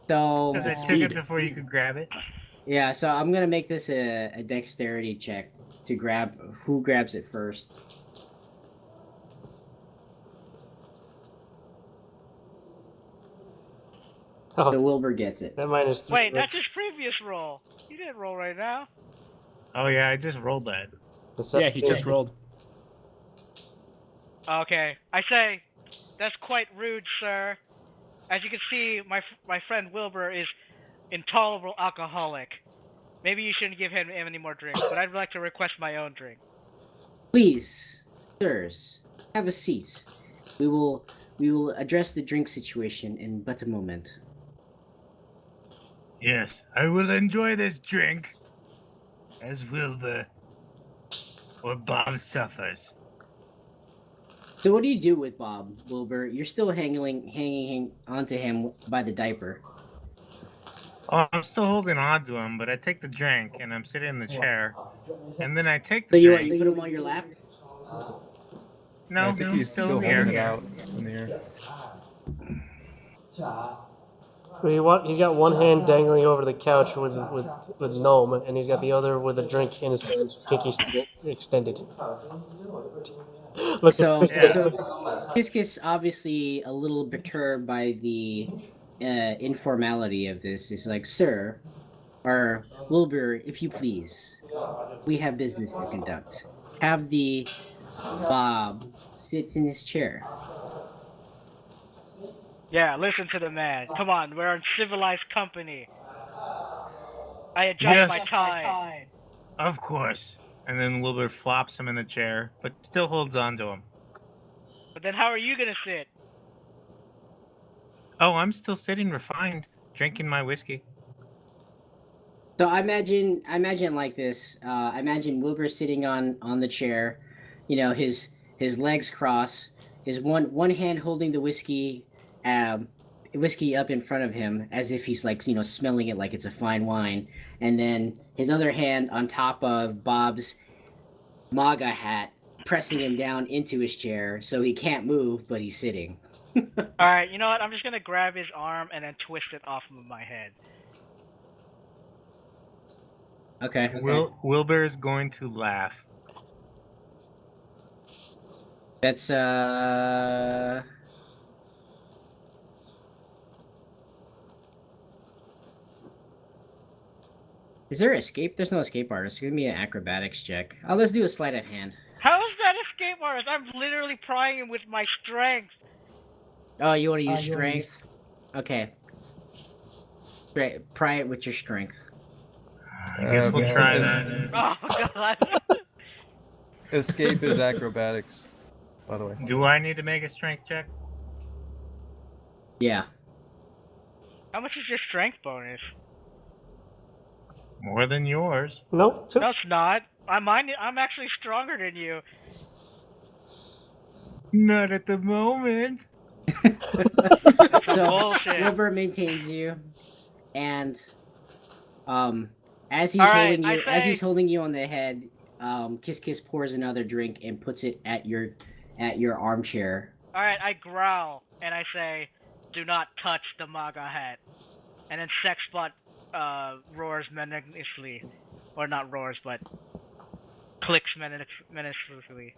So Because I took speed. it before you could grab it. Yeah, so I'm gonna make this a dexterity check to grab who grabs it first. Oh, So Wilbur gets it. that minus 3. Wait, that's his previous roll. You didn't roll right now. Oh yeah, I just rolled that. Yeah, he just rolled. Okay, I say, that's quite rude, sir. As you can see, my friend Wilbur is intolerable alcoholic. Maybe you shouldn't give him any more drinks, but I'd like to request my own drink. Please, sirs, have a seat. We will address the drink situation in but a moment. Yes, I will enjoy this drink. As Wilbur. Or Bob suffers. So what do you do with Bob, Wilbur? You're still hanging onto him by the diaper. Oh, I'm still holding on to him, but I take the drink and I'm sitting in the chair. And then I take So the you drink. put him on your lap? No, I think he's still here. holding it out in the air. He's got one hand dangling over the couch with Gnome, and he's got the other with a drink in his hand, pinky extended. Look So, at so Kiss obviously a little perturbed by the informality of this. He's like, "Sir, or Wilbur, if you please, we have business to conduct. Have the Bob sit in his chair." Yeah, listen to the man. Come on, we're in civilized company. I adjust Yes. my tie. Of course. And then Wilbur flops him in the chair, but still holds on to him. But then how are you gonna sit? Oh, I'm still sitting refined, drinking my whiskey. So I imagine like this. I imagine Wilbur sitting on the chair, you know, his legs crossed, his one hand holding the whiskey up in front of him as if he's like, you know, smelling it like it's a fine wine, and then his other hand on top of Bob's MAGA hat, pressing him down into his chair so he can't move, but he's sitting. Alright, you know what? I'm just gonna grab his arm and then twist it off of my head. Okay. Wilbur is going to laugh. That's Is there escape? There's no escape artist. Give me an acrobatics check. Oh, let's do a sleight of hand. How is that escape artist? I'm literally prying him with my strength. Oh, you want to use strength? Okay. Pry it with your strength. I guess we'll try that. Oh god. Escape is acrobatics, by the way. Do I need to make a strength check? Yeah. How much is your strength bonus? More than yours. Nope. No, it's not. I'm actually stronger than you. Not at the moment. So Bullshit. Wilbur maintains you, and as he's Alright, holding you, I as say- he's holding you on the head, Kiss pours another drink and puts it at your armchair. Alright, I growl and I say, "Do not touch the MAGA hat." And then Sexbot roars menaciously, or not roars, but clicks menaciously.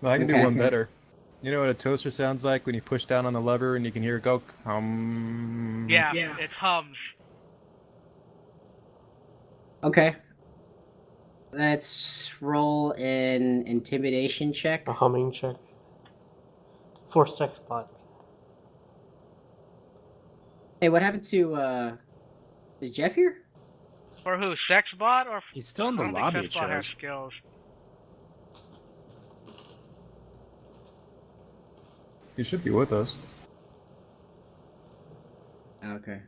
Well, I can do Okay. one better. You know what a toaster sounds like when you push down on the lever and you can hear it go Yeah, it hums. Okay. Let's roll an intimidation check. A humming check. For Sexbot. Hey, what happened to is Jeff here? For who? Sexbot or? He's still in the I don't think lobby, it Sexbot has shows. skills. He should be with us. Okay.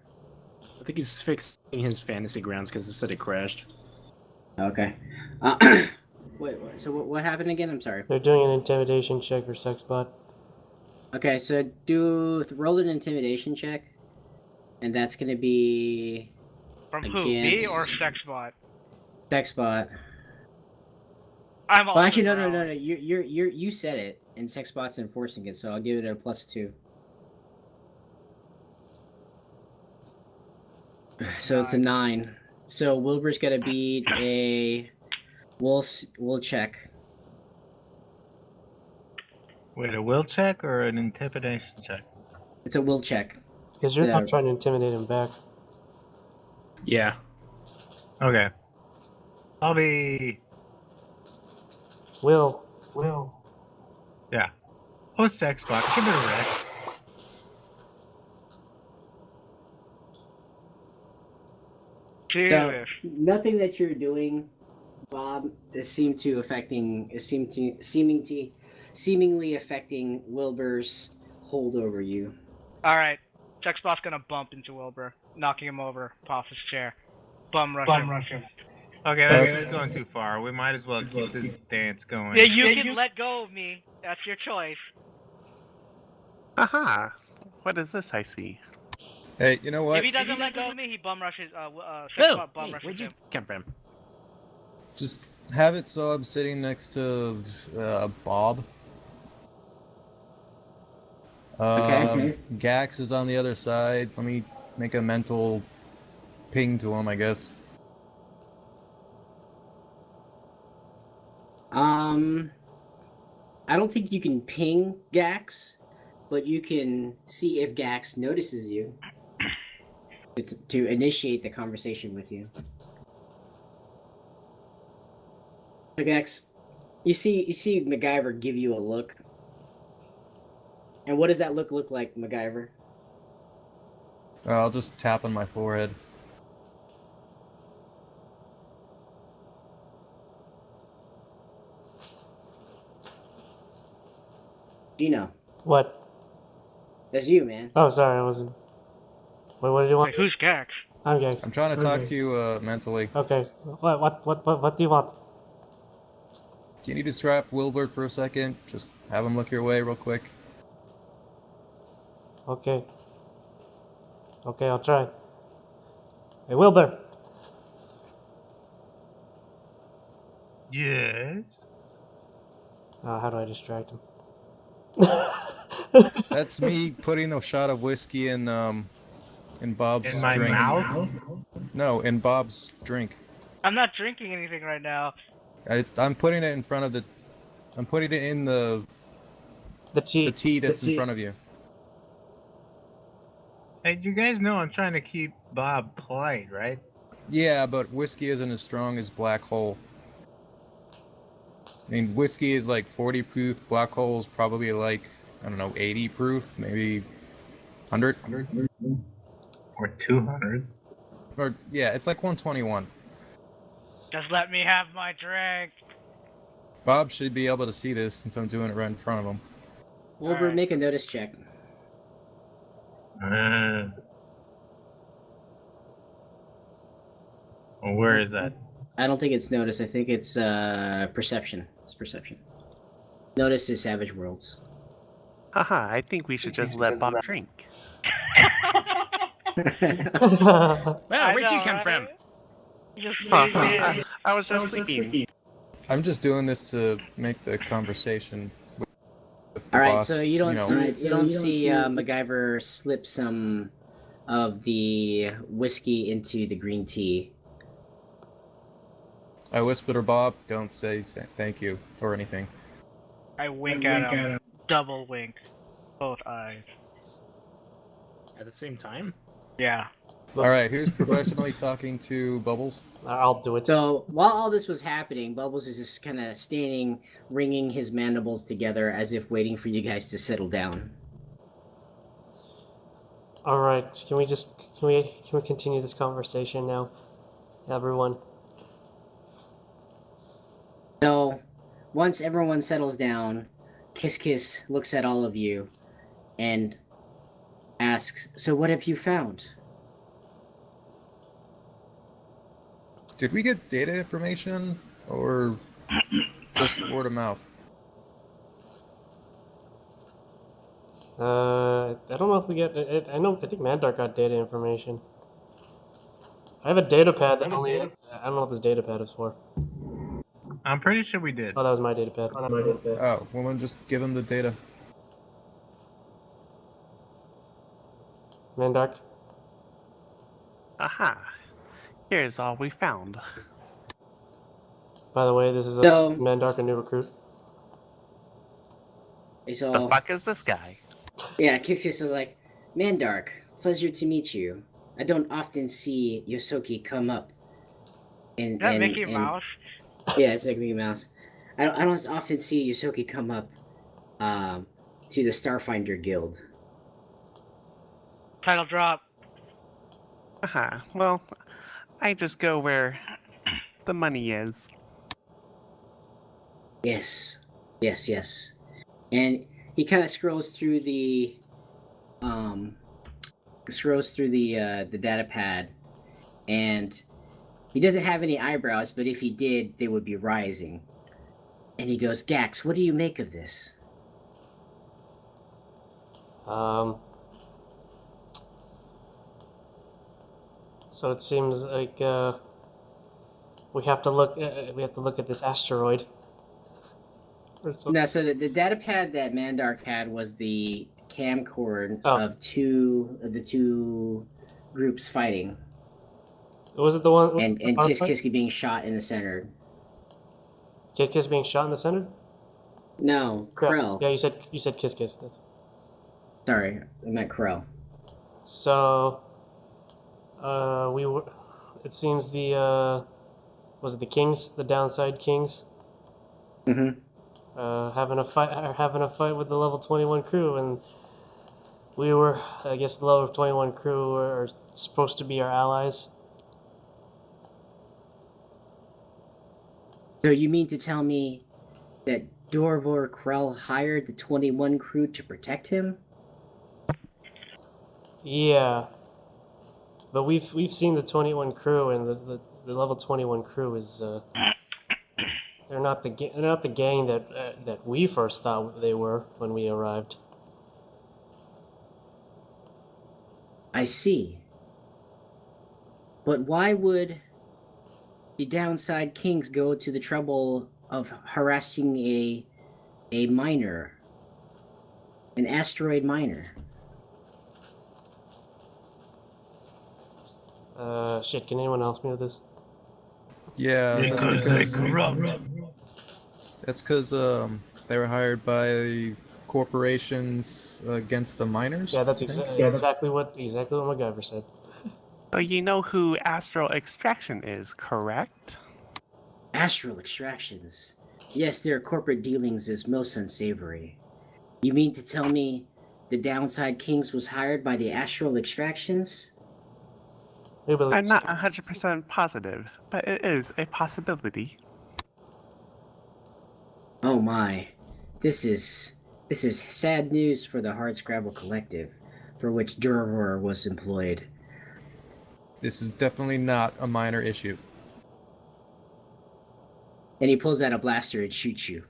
I think he's fixing his fantasy grounds because it said it crashed. Okay. Wait. So what happened again? I'm sorry. They're doing an intimidation check for Sexbot. Okay, so roll an intimidation check, and that's gonna be From who? Me Against- or Sexbot? Sexbot. I'm also Well, actually, no. growling. You said it, and Sexbot's enforcing it, so I'll give it a +2. So it's a 9. So Wilbur's gonna beat a. We'll check. Wait, a will check or an intimidation check? It's a will check. Because you're Yeah. not trying to intimidate him back. Yeah. Okay. I'll be. Will. Yeah. Oh, sex bot. Give it a rest. Jesus. So nothing that you're doing, Bob, seemingly affecting Wilbur's hold over you. Alright. Sexbot's gonna bump into Wilbur, knocking him over, off his chair. Bum rush him. Okay, that's going too far. We might as well keep this dance going. Yeah, you can let go of me. That's your choice. Aha! What is this I see? Hey, you know what? If he doesn't let go of me, he bum rushes. Oh, Sexbot bum hey, rushes where'd you him. come from? Just have it so I'm sitting next to Bob. Okay. Gax is on the other side. Let me make a mental ping to him, I guess. I don't think you can ping Gax, but you can see if Gax notices you to initiate the conversation with you. So Gax, you see MacGyver give you a look. And what does that look like, MacGyver? I'll just tap on my forehead. Gino, What? that's you, man. Oh, sorry, I wasn't. Wait, what did you want? Wait, who's Gax? I'm Gax. I'm trying to talk to you mentally. Okay. What do you want? Can you distract Wilbert for a second? Just have him look your way real quick. Okay. Okay, I'll try. Hey, Wilbur. Yes. How do I distract him? That's me putting a shot of whiskey in Bob's In my drink. mouth? No, in Bob's drink. I'm not drinking anything right now. I'm putting it in front of the. I'm putting it in the The tea. that's in front of you. Hey, you guys know I'm trying to keep Bob polite, right? Yeah, but whiskey isn't as strong as Black Hole. I mean, whiskey is like 40 proof. Black Hole is probably like, I don't know, 80 proof, maybe 100. Or 200. Or yeah, it's like 121. Just let me have my drink. Bob should be able to see this since I'm doing it right in front of him. Wilbur, Alright. make a notice check. Well, where is that? I don't think it's notice. I think it's perception. It's perception. Notice is Savage Worlds. Haha, I think we should just let Bob drink. Well, I where'd you know, come right? from? Just Huh, leave me. I was just sleeping. I'm just doing this to make the conversation with the All right, boss. so you don't know. you don't see MacGyver slip some of the whiskey into the green tea. I whisper to Bob, don't say thank you or anything. I wink at him. Double wink. Both eyes. At the same time? Yeah. All right, who's professionally talking to Bubbles? I'll do it. So while all this was happening, Bubbles is just kind of standing, wringing his mandibles together as if waiting for you guys to settle down. All right. Can we continue this conversation now, everyone? So once everyone settles down, Kiss Kiss looks at all of you and asks, "So what have you found?" Did we get data information or just word of mouth? I don't know if we get it. I think Mandark got data information. I have a data pad that only. I don't know what this data pad is for. I'm pretty sure we did. Oh, that was my data pad. Oh, well then just give him the data. Mandark. Aha, here's all we found. By the way, this is So- Mandark, a new recruit. So The fuck is this guy? yeah, Kiss Kiss is like, "Mandark, pleasure to meet you. I don't often see Yosoki come up." Is that Mickey and- Mouse? Yeah, it's like Mickey Mouse. I don't often see Yosoki come up to the Starfinder Guild. Title drop. Aha, well, I just go where the money is. Yes. And he kind of scrolls through the data pad, and he doesn't have any eyebrows, but if he did, they would be rising. And he goes, "Gax, what do you make of this?" So it seems like We have to look. We have to look at this asteroid. Or something. No, so the data pad that Mandark had was the camcord Oh. of the two groups fighting, Was it the one? and the boss fight? Kiski being shot in the center. Kiss being shot in the center. No, Krell. Yeah, you said Kiss. That's... Sorry, I meant Krell. So, we were. It seems the was it the Kings, the downside Kings, Mm-hmm. having a fight with the level 21 crew, and we were, I guess, the level 21 crew are supposed to be our allies. So you mean to tell me that Dorvor Krell hired the 21 crew to protect him? Yeah, but we've seen the 21 crew, and the level 21 crew is they're not the gang that we first thought they were when we arrived. I see. But why would the downside kings go to the trouble of harassing a miner, an asteroid miner? Shit, can anyone help me with this? Yeah, that's because they were hired by corporations against the miners. Yeah, that's exactly what MacGyver said. So you know who Astral Extraction is, correct? Astral extractions. Yes, their corporate dealings is most unsavory. You mean to tell me the downside kings was hired by the astral extractions? I'm not 100% positive, but it is a possibility. Oh my. This is sad news for the Hardscrabble Collective, for which Duror was employed. This is definitely not a minor issue. And he pulls out a blaster and shoots you.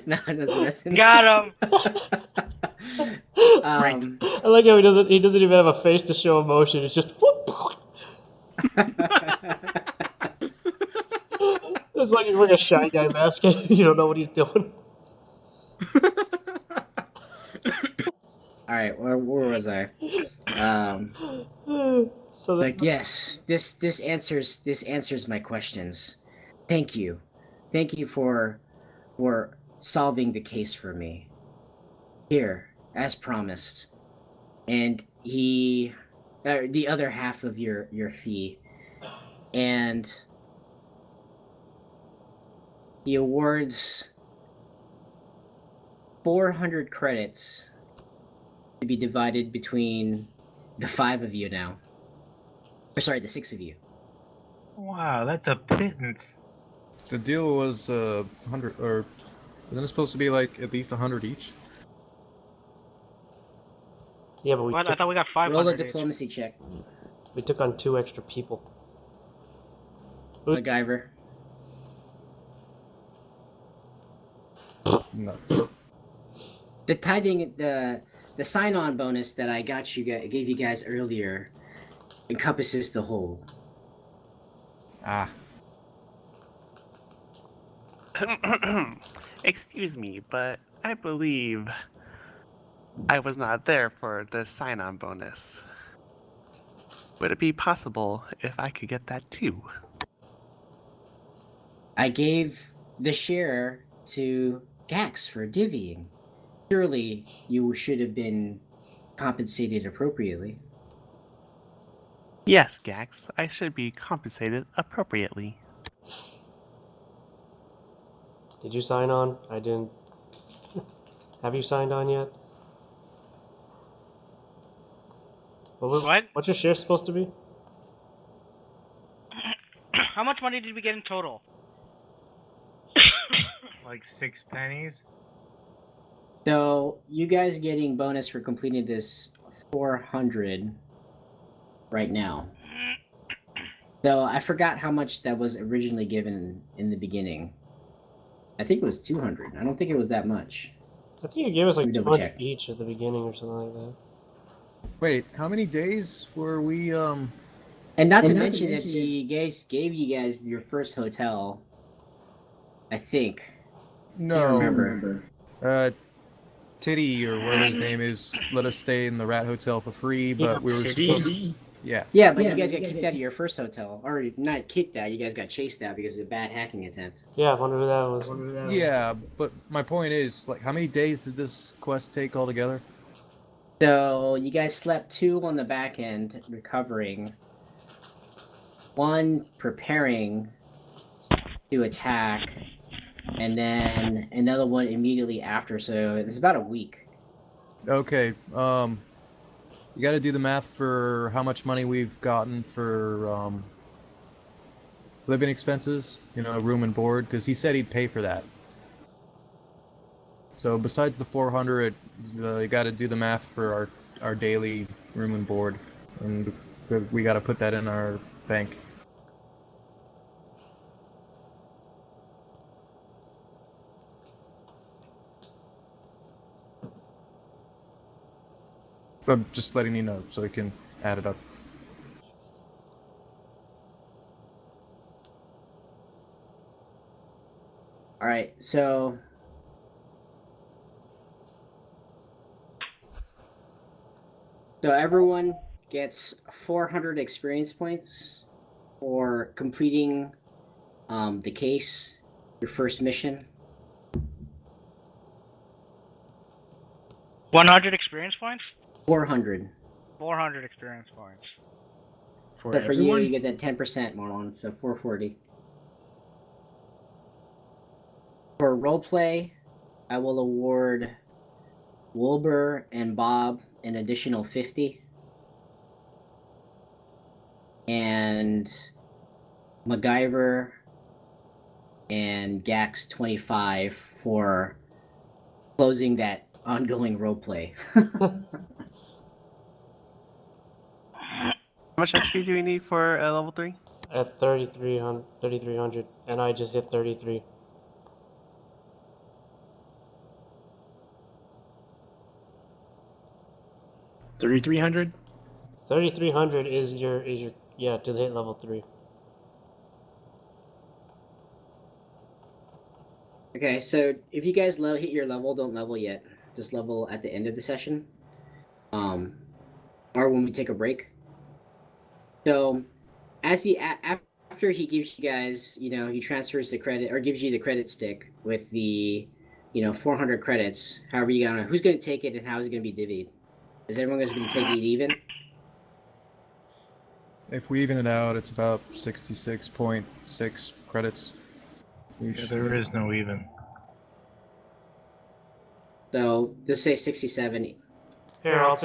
No, it doesn't listen. Got him. I like how he doesn't even have a face to show emotion. It's just whoop. It's like he's wearing a Shy Guy mask. You don't know what he's doing. All right, where was I? So Like, yes, this answers my questions. Thank you for solving the case for me. Here, as promised, and the other half of your fee, and he awards 400 credits to be divided between the 5 of you now. Or sorry, the 6 of you. Wow, that's a pittance. The deal was 100, or wasn't it supposed to be like at least 100 each? yeah, but What? I thought we got 500 Roll a each. diplomacy check, we took on 2 extra people. MacGyver. Nuts. The tithing, the sign-on bonus that I gave you guys earlier encompasses the whole. Ah, Excuse me, but I believe I was not there for the sign-on bonus. Would it be possible if I could get that too? I gave the share to Gax for divvying. Surely you should have been compensated appropriately. Yes, Gax, I should be compensated appropriately. Did you sign on? I didn't. Have you signed on yet? What? What's your share supposed to be? How much money did we get in total? Like 6 pennies. So you guys getting bonus for completing this 400 right now. So I forgot how much that was originally given in the beginning. I think it was 200. I don't think it was that much. I think you gave us like Let me double 200 check. each at the beginning or something like that. wait, how many days were we And not to mention that you guys gave you guys your first hotel. I think. Can't No, remember. Titty or whatever his name is let us stay in the Rat Hotel for free, but we were supposed. Yeah. Yeah, but you guys got kicked out of your first hotel. Or not kicked out, you guys got chased out because of a bad hacking attempt. Yeah, I wonder who that was. Yeah, but my point is, like, how many days did this quest take altogether? So you guys slept 2 on the back end, recovering. 1 preparing to attack, and then another one immediately after. So it's about a week. Okay, you got to do the math for how much money we've gotten for living expenses, room and board, because he said he'd pay for that. So besides the 400, you got to do the math for our daily room and board, and we got to put that in our bank. I'm just letting you know so you can add it up. All right, so everyone gets 400 experience points for completing the case, your first mission. 100 experience points? 400. 400 experience points. So for you, you get that 10%, Marlon, so 440. For roleplay, I will award Wilbur and Bob an additional 50. And MacGyver and Gax 25 for closing that ongoing roleplay. How much XP do you need for level 3? At 3,300, and I just hit 33. $3,300? 3,300 is your to hit level 3. Okay, so if you guys hit your level, don't level yet. Just level at the end of the session, or when we take a break. So, after he gives you guys, he transfers the credit or gives you the credit stick with the, 400 credits. However who's gonna take it and how is it gonna be divvied? Is everyone gonna take it even? If we even it out, it's about 66.6 credits each. Yeah, there is no even. So just say 67. Here, I'll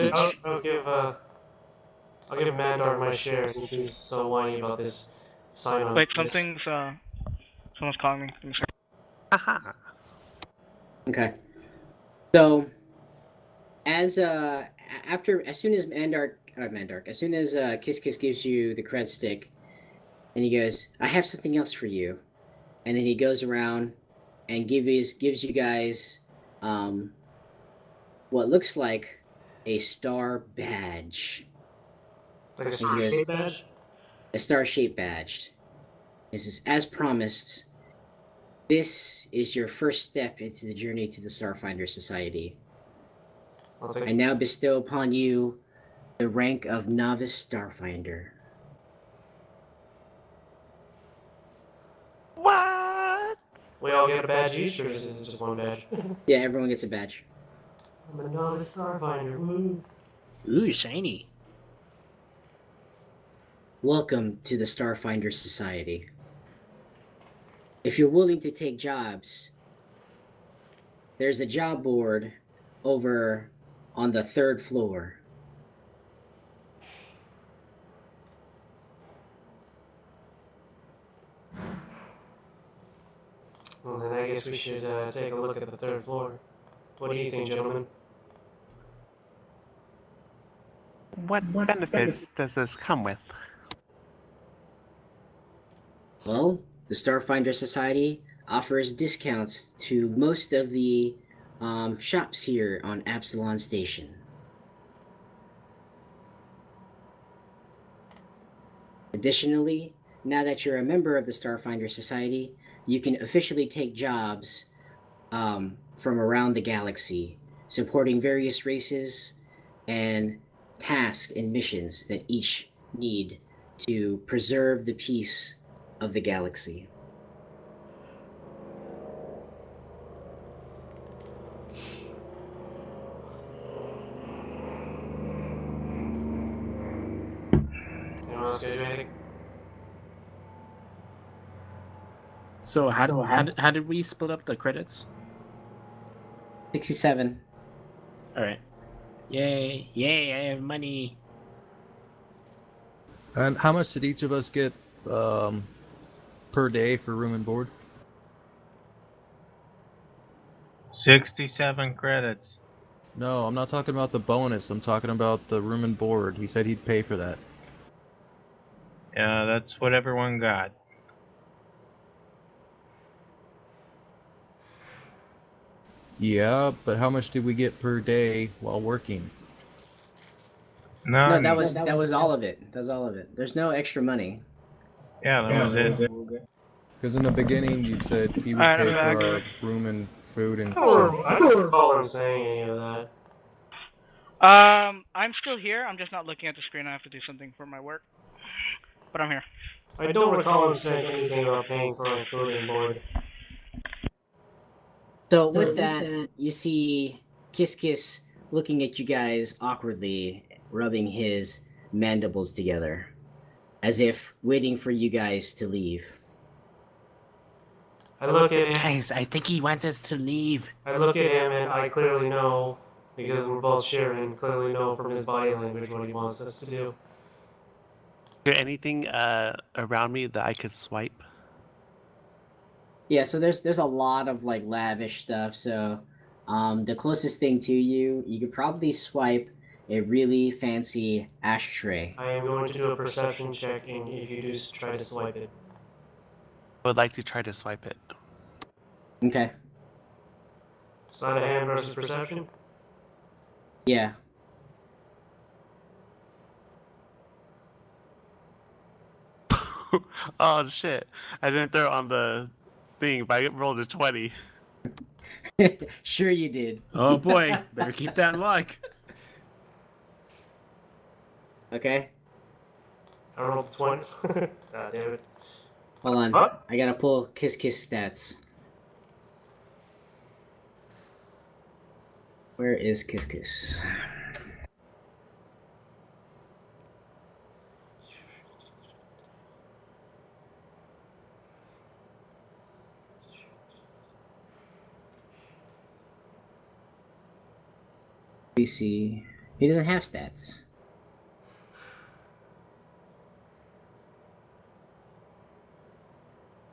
give Mandar my share since he's so whiny about this sign on. Wait, someone's calling me. Give me a second. Aha! Okay. So, as soon as as soon as Kiss Kiss gives you the cred stick, and he goes, "I have something else for you," and then he goes around and gives you guys what looks like a star badge. Like a star-shaped badge? A star-shaped badge. This is as promised. This is your first step into the journey to the Starfinder Society. I now bestow upon you the rank of Novice Starfinder. What? We all get a badge each, or is it just one badge? Yeah, everyone gets a badge. I'm a Novice Starfinder, woo! Ooh, shiny. Welcome to the Starfinder Society. If you're willing to take jobs, there's a job board over on the 3rd floor. Well, then I guess we should take a look at the 3rd floor. What do you think, gentlemen? What benefits does this come with? Well, the Starfinder Society offers discounts to most of the shops here on Absalon Station. Additionally, now that you're a member of the Starfinder Society, you can officially take jobs from around the galaxy, supporting various races and tasks and missions that each need to preserve the peace of the galaxy. Anyone else gonna do anything? So how did we split up the credits? 67. All right. Yay! Yay! I have money. And how much did each of us get per day for room and board? 67 credits. No, I'm not talking about the bonus. I'm talking about the room and board. He said he'd pay for that. Yeah, that's what everyone got. Yeah, but how much did we get per day while working? No, None. that was all of it. That was all of it. There's no extra money. Yeah, that was it. Because in the beginning you said he would Alright, pay I'm for back. our room and food and I don't recall him saying any of that. I'm still here. I'm just not looking at the screen. I have to do something for my work. But I'm here. I don't recall him saying anything about paying for our food and board. So with that, you see Kiss Kiss looking at you guys awkwardly, rubbing his mandibles together, as if waiting for you guys to leave. I look at him. Guys, I think he wants us to leave. I look at him and I clearly know, because we're both sharing, clearly know from his body language what he wants us to do. Is there anything around me that I could swipe? Yeah, so there's a lot of like lavish stuff. So the closest thing to you, you could probably swipe a really fancy ashtray. I am going to do a perception check, and if you do try to swipe it. I would like to try to swipe it. Okay. Sleight of hand versus perception? Yeah. Oh shit! I didn't throw it on the thing, but I rolled a 20. Sure you did. Oh boy, better keep that in luck. Okay. I rolled a 20. Ah, damn it. Hold on. Huh? I gotta pull Kiss Kiss stats. Where is Kiss Kiss? We see he doesn't have stats.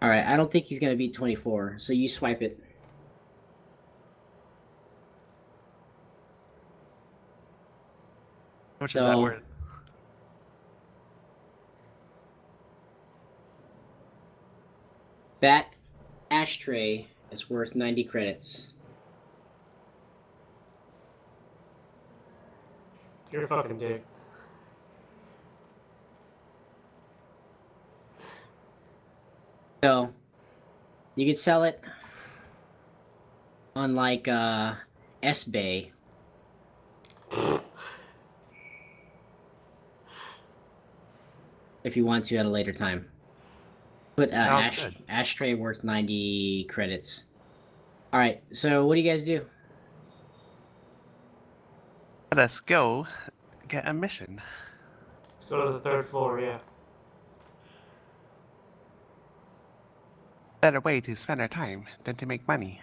All right, I don't think he's gonna beat 24. So you swipe it. How much is that So- worth? That ashtray is worth 90 credits. You're a fucking dick. So you could sell it on like S-Bay. If you want to at a later time. But Sounds good. ashtray worth 90 credits. All right, so what do you guys do? Let us go get a mission. Let's go to the third floor, yeah. Better way to spend our time than to make money.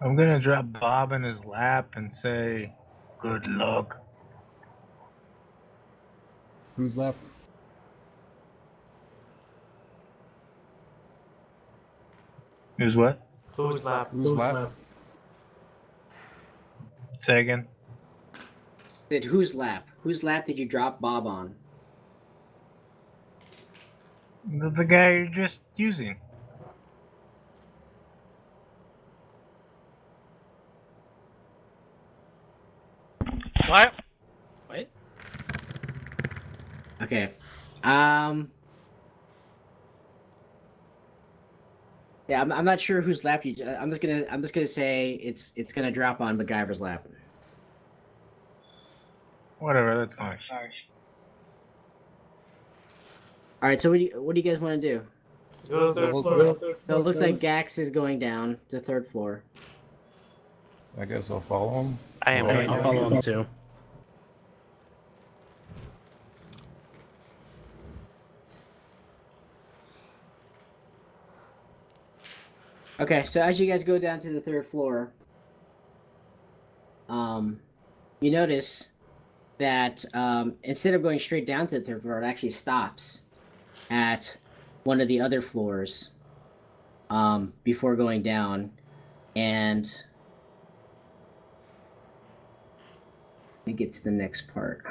I'm gonna drop Bob in his lap and say, "Good luck." Who's left? Who's what? Who's lap? Who's left? Say again. Said whose lap? Whose lap did you drop Bob on? The guy you're just using. What? What? Okay. Yeah, I'm not sure whose lap you. I'm just gonna say it's gonna drop on MacGyver's lap. Whatever, that's fine. All right. So what do you guys want to do? Go to the third Well, floor. well, So it looks like Gax is going down to third floor. I guess I'll follow him. I am Well, going I'll to. follow him too. Okay. So as you guys go down to the third floor, you notice that instead of going straight down to the third floor, it actually stops at one of the other floors before going down, and let me get to the next part.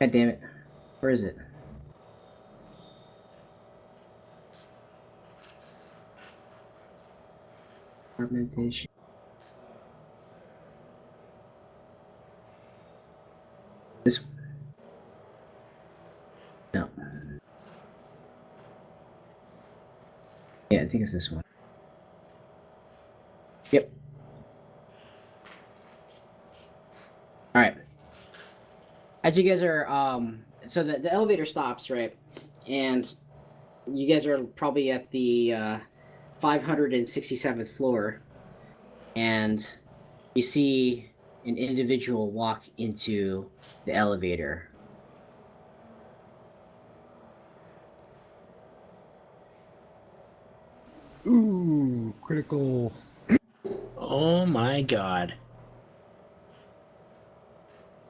God damn it. Where is it? Augmentation. This. No. Yeah, I think it's this one. Yep. All right. As you guys are, so the elevator stops, right? And you guys are probably at the 567th floor, and you see an individual walk into the elevator. Ooh, critical. Oh my god.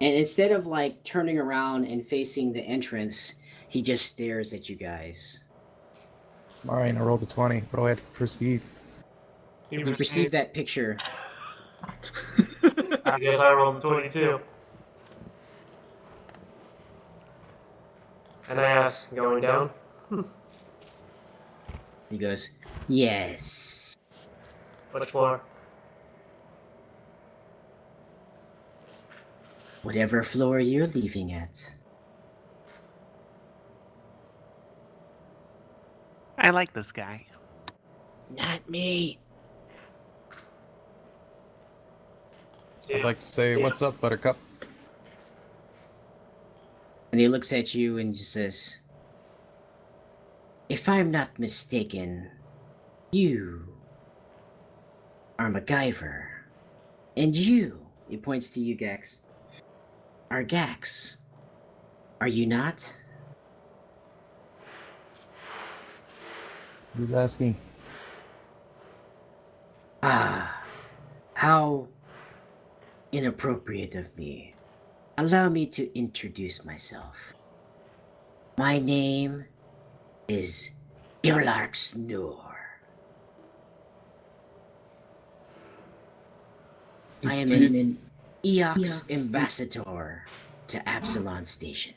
And instead of like turning around and facing the entrance, he just stares at you guys. All right, I rolled a 20. What do I have to perceive? You perceive that picture. I guess I rolled a 22. And I ask, going down? He goes, "Yes." Which floor? Whatever floor you're leaving at. I like this guy. Not me. I'd like to say, what's up, Buttercup? And he looks at you and just says, "If I'm not mistaken, you are MacGyver. And you," he points to you, Gax, "are Gax. Are you not?" Who's asking? Ah, how inappropriate of me. Allow me to introduce myself. My name is Girlarx Noor. I am an Eox ambassador to Absalon Station.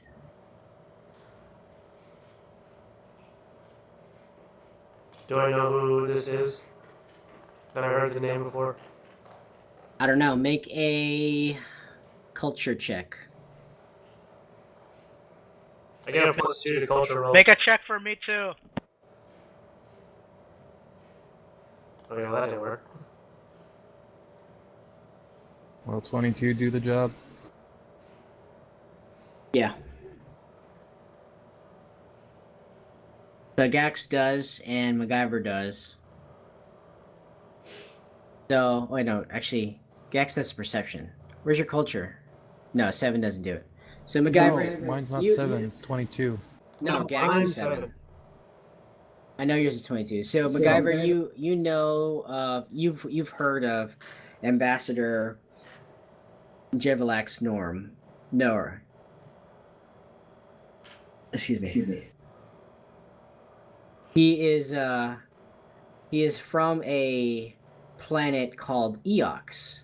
Do I know who this is? Have I heard the name before? I don't know, make a culture check. I get a +2 to culture roll. Make a check for me too. Okay, well, that didn't work. Will 22 do the job? Yeah. So Gax does and MacGyver does. So, wait, no, actually, Gax does perception. Where's your culture? No, 7 doesn't do it. So MacGyver, No, mine's not you- 7, it's 22. No, Gax mine's is 7. 7. I know yours is 22. So MacGyver, you know, you've heard of Ambassador Jevelax Nor. Excuse me. He is from a planet called Eox,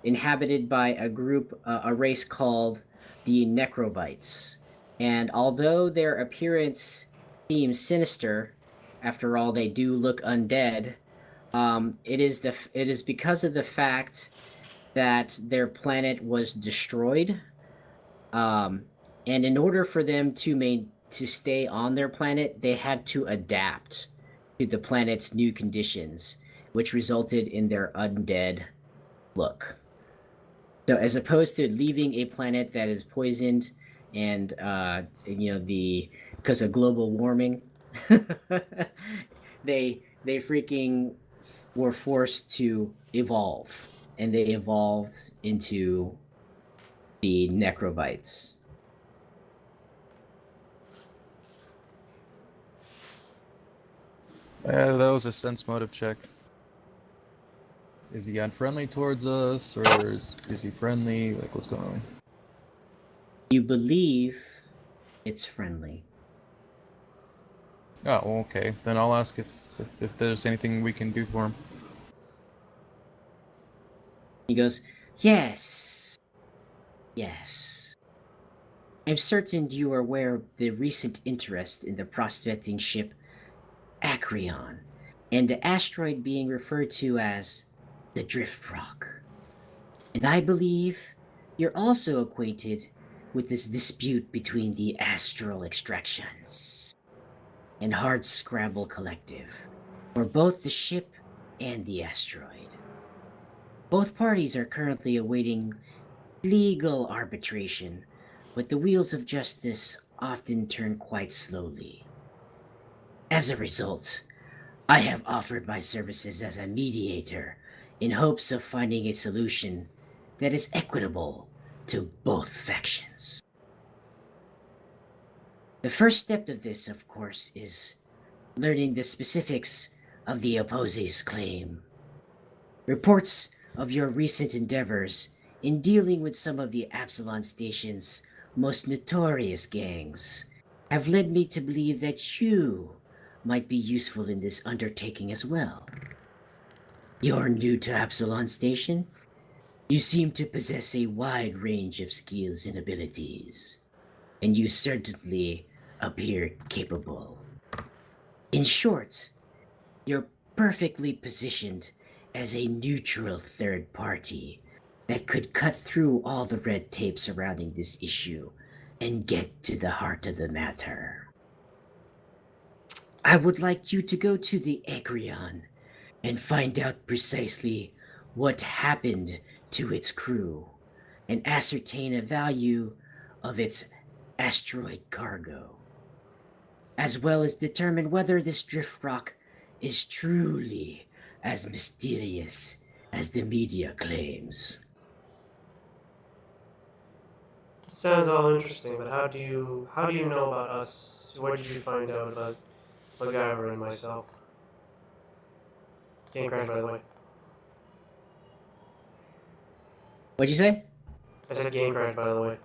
inhabited by a race called the Necrobites. And although their appearance seems sinister, after all, they do look undead. It is because of the fact that their planet was destroyed, and in order for them to stay on their planet, they had to adapt to the planet's new conditions, which resulted in their undead look. So, as opposed to leaving a planet that is poisoned and because of global warming, they freaking were forced to evolve, and they evolved into the Necrobites. That was a sense motive check. Is he unfriendly towards us, or is he friendly? Like, what's going on? You believe it's friendly. Oh, well, okay. Then I'll ask if there's anything we can do for him. He goes, yes. Yes. I'm certain you are aware of the recent interest in the prospecting ship Acreon, and the asteroid being referred to as the Drift Rock. And I believe you're also acquainted with this dispute between the Astral Extractions and Hard Scrabble Collective, for both the ship and the asteroid. Both parties are currently awaiting legal arbitration, but the wheels of justice often turn quite slowly. As a result, I have offered my services as a mediator in hopes of finding a solution that is equitable to both factions. The first step of this, of course, is learning the specifics of the opposee's claim. Reports of your recent endeavors in dealing with some of the Absalon Station's most notorious gangs have led me to believe that you might be useful in this undertaking as well. You're new to Absalon Station? You seem to possess a wide range of skills and abilities, and you certainly appear capable. In short, you're perfectly positioned as a neutral third party that could cut through all the red tape surrounding this issue and get to the heart of the matter. I would like you to go to the Acreon and find out precisely what happened to its crew and ascertain a value of its asteroid cargo, as well as determine whether this drift rock is truly as mysterious as the media claims. Sounds all interesting, but how do you know about us? So where did you find out about MacGyver and myself? Game crash, by the way. What'd you say? I said game crash, by the way.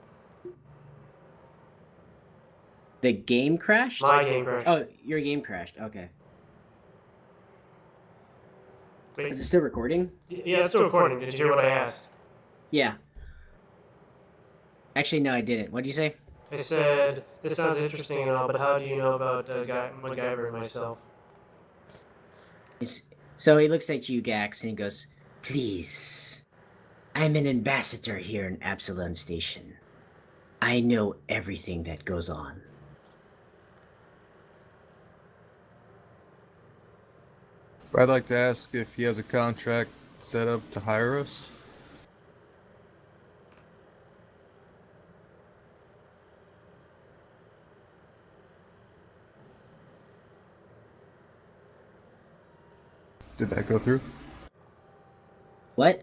The game crashed? My game crashed. Oh, your game crashed. Okay. Wait, Is it still recording? yeah, it's still recording. Did you hear what I asked? Yeah. Actually, no, I didn't. What'd you say? I said, this sounds interesting and all, but how do you know about MacGyver and myself? So he looks at you, Gax, and he goes, please. I'm an ambassador here in Absalon Station. I know everything that goes on. I'd like to ask if he has a contract set up to hire us. Did that go through? What?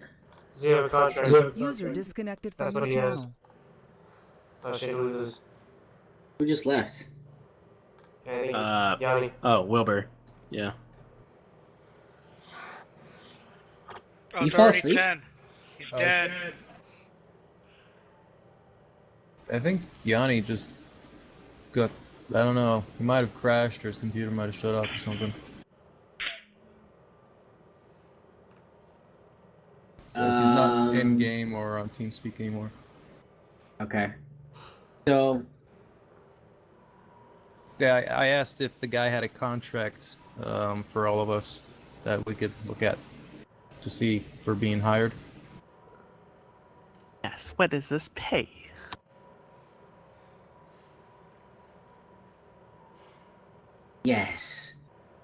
Does he have a contract? User disconnected from That's your what he has. channel. Oh shit, who is this? Who just left? Yeah, I think Yanni. Oh, Wilbur. Yeah. Oh, You it's fall already asleep? 10. He's dead. I think Yanni just got, I don't know, he might have crashed or his computer might have shut off or something. Because he's not in-game or on TeamSpeak anymore. Okay. So, Yeah, I asked if the guy had a contract for all of us that we could look at to see for being hired. Yes, what does this pay? Yes.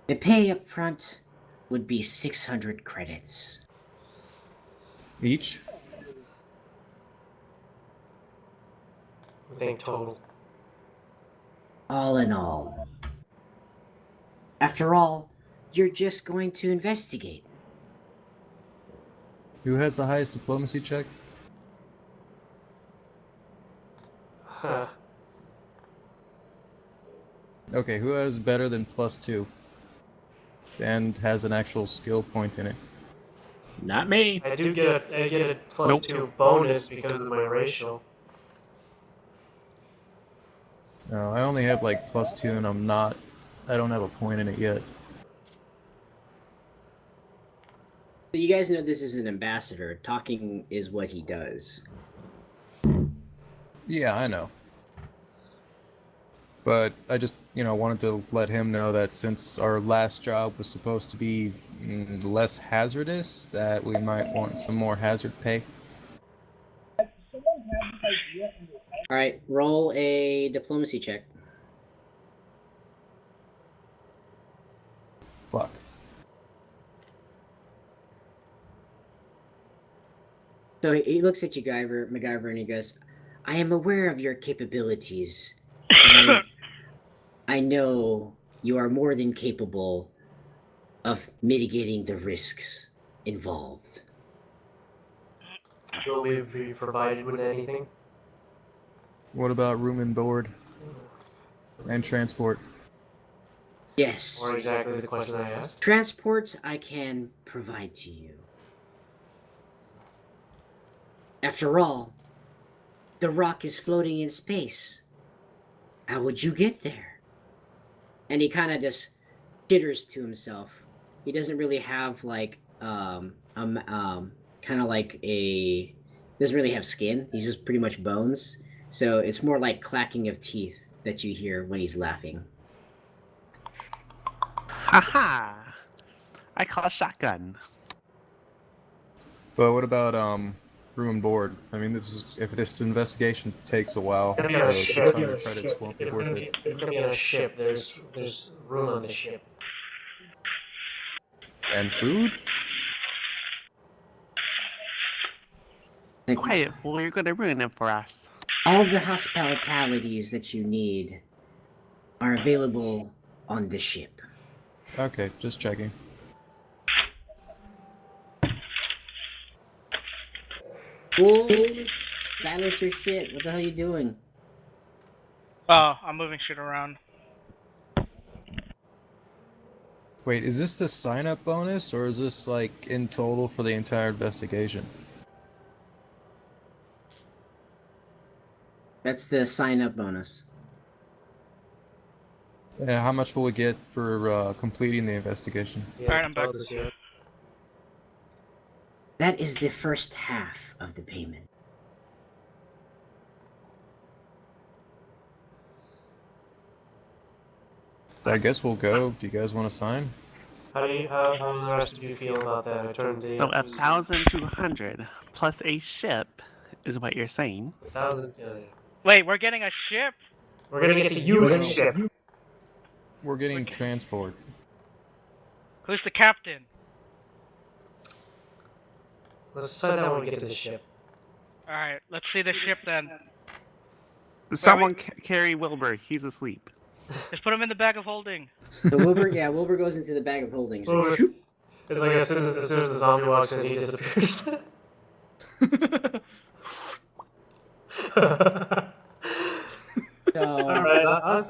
The pay up front would be 600 credits. Each? I think total. All in all. After all, you're just going to investigate. Who has the highest diplomacy check? Huh. Okay, who has better than +2? And has an actual skill point in it. Not me. I get a +2 bonus because of my racial. No, I only have like +2 and I don't have a point in it yet. So you guys know this is an ambassador. Talking is what he does. Yeah, I know. But I just, wanted to let him know that since our last job was supposed to be less hazardous, that we might want some more hazard pay. Alright, roll a diplomacy check. Fuck. So he looks at you, MacGyver, and he goes, I am aware of your capabilities. And I know you are more than capable of mitigating the risks involved. Will we be provided with anything? What about room and board? And transport? Yes. Or exactly the question I asked? Transport I can provide to you. After all, the rock is floating in space. How would you get there? And he kind of just chitters to himself. He doesn't really have like kind of like a doesn't really have skin. He's just pretty much bones. So it's more like clacking of teeth that you hear when he's laughing. Haha! I call shotgun. But what about room and board? I mean, if this investigation takes a while, It's gonna be on a the ship. 600 credits won't be It's worth it. gonna be on a ship. There's room on the ship. And food? Quiet fool, you're gonna ruin it for us. All the hospitalities that you need are available on the ship. Okay, just checking. Fool, silence your shit. What the hell are you doing? Oh, I'm moving shit around. Wait, is this the sign-up bonus, or is this like in total for the entire investigation? That's the sign-up bonus. How much will we get for completing the investigation? Yeah, Alright, I'm back. this yet. That is the first half of the payment. I guess we'll go. Do you guys want to sign? How the rest of you feel about that? I turned the So 1,200 plus a ship is what you're saying. 1,000. Wait, we're getting a ship? We're gonna get to use the ship. We're getting transport. Who's the captain? Let's decide that when we get to the ship. Alright, let's see the ship then. Someone carry Wilbur. He's asleep. Just put him in the bag of holding. So Wilbur goes into the bag of holding. So, Wilbur. It's like as soon as the zombie walks in, he disappears. Alright,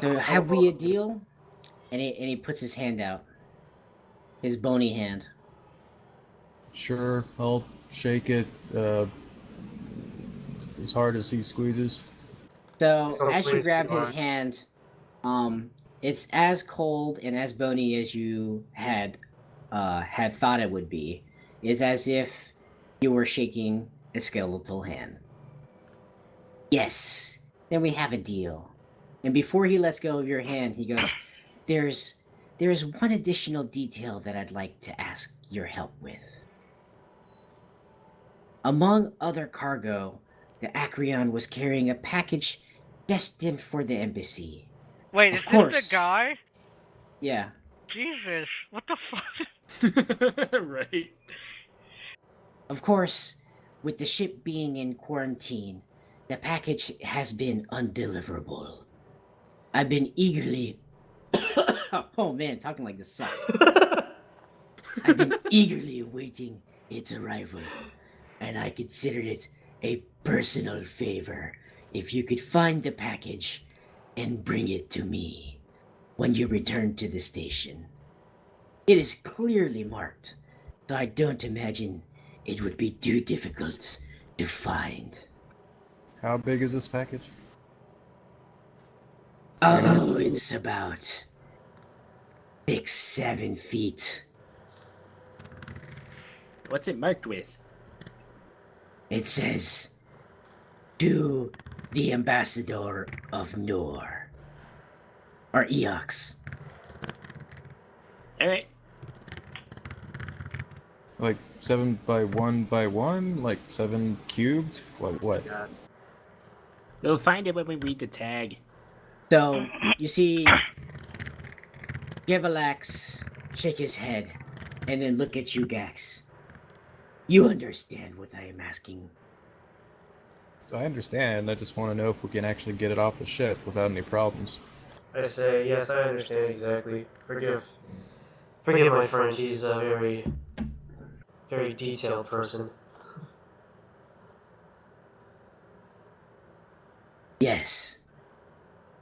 so have we a deal? And he puts his hand out. His bony hand. Sure, I'll shake it as hard as he squeezes. So Don't as you squeeze grab too his hard. hand, it's as cold and as bony as you had thought it would be. It's as if you were shaking a skeletal hand. Yes, Then we have a deal. And before he lets go of your hand, he goes, There's one additional detail that I'd like to ask your help with. Among other cargo, the Acreon was carrying a package destined for the embassy. Wait, Of is this course. the guy? Yeah. Jesus, what the fuck? Right. Of course, with the ship being in quarantine, the package has been undeliverable. I've been eagerly... oh man, talking like this sucks. I've been eagerly awaiting its arrival, and I considered it a personal favor if you could find the package and bring it to me when you return to the station. It is clearly marked, so I don't imagine it would be too difficult to find. How big is this package? Oh, it's about 6-7 feet. What's it marked with? It says, to the ambassador of Nor. Or Eox. All right. Like 7 by 1 by 1? Like 7 cubed? What? We'll find it when we read the tag. So, you see Gevalax shake his head and then look at you, Gax. You understand what I am asking. I understand. I just want to know if we can actually get it off the ship without any problems. I say, yes, I understand exactly. Forgive my friend. He's a very detailed person. Yes.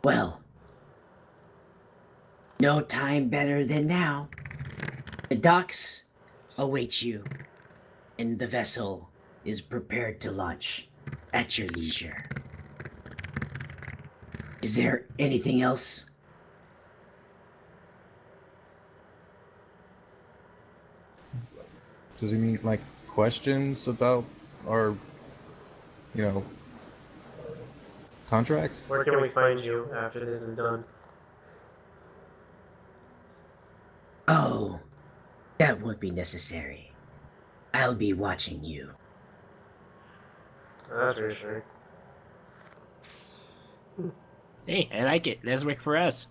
Well, no time better than now. The docks await you, and the vessel is prepared to launch at your leisure. Is there anything else? Does he mean like questions about our, contract? Where can we find you after this is done? Oh, that won't be necessary. I'll be watching you. That's reassuring. Hey, I like it. Let's work for us.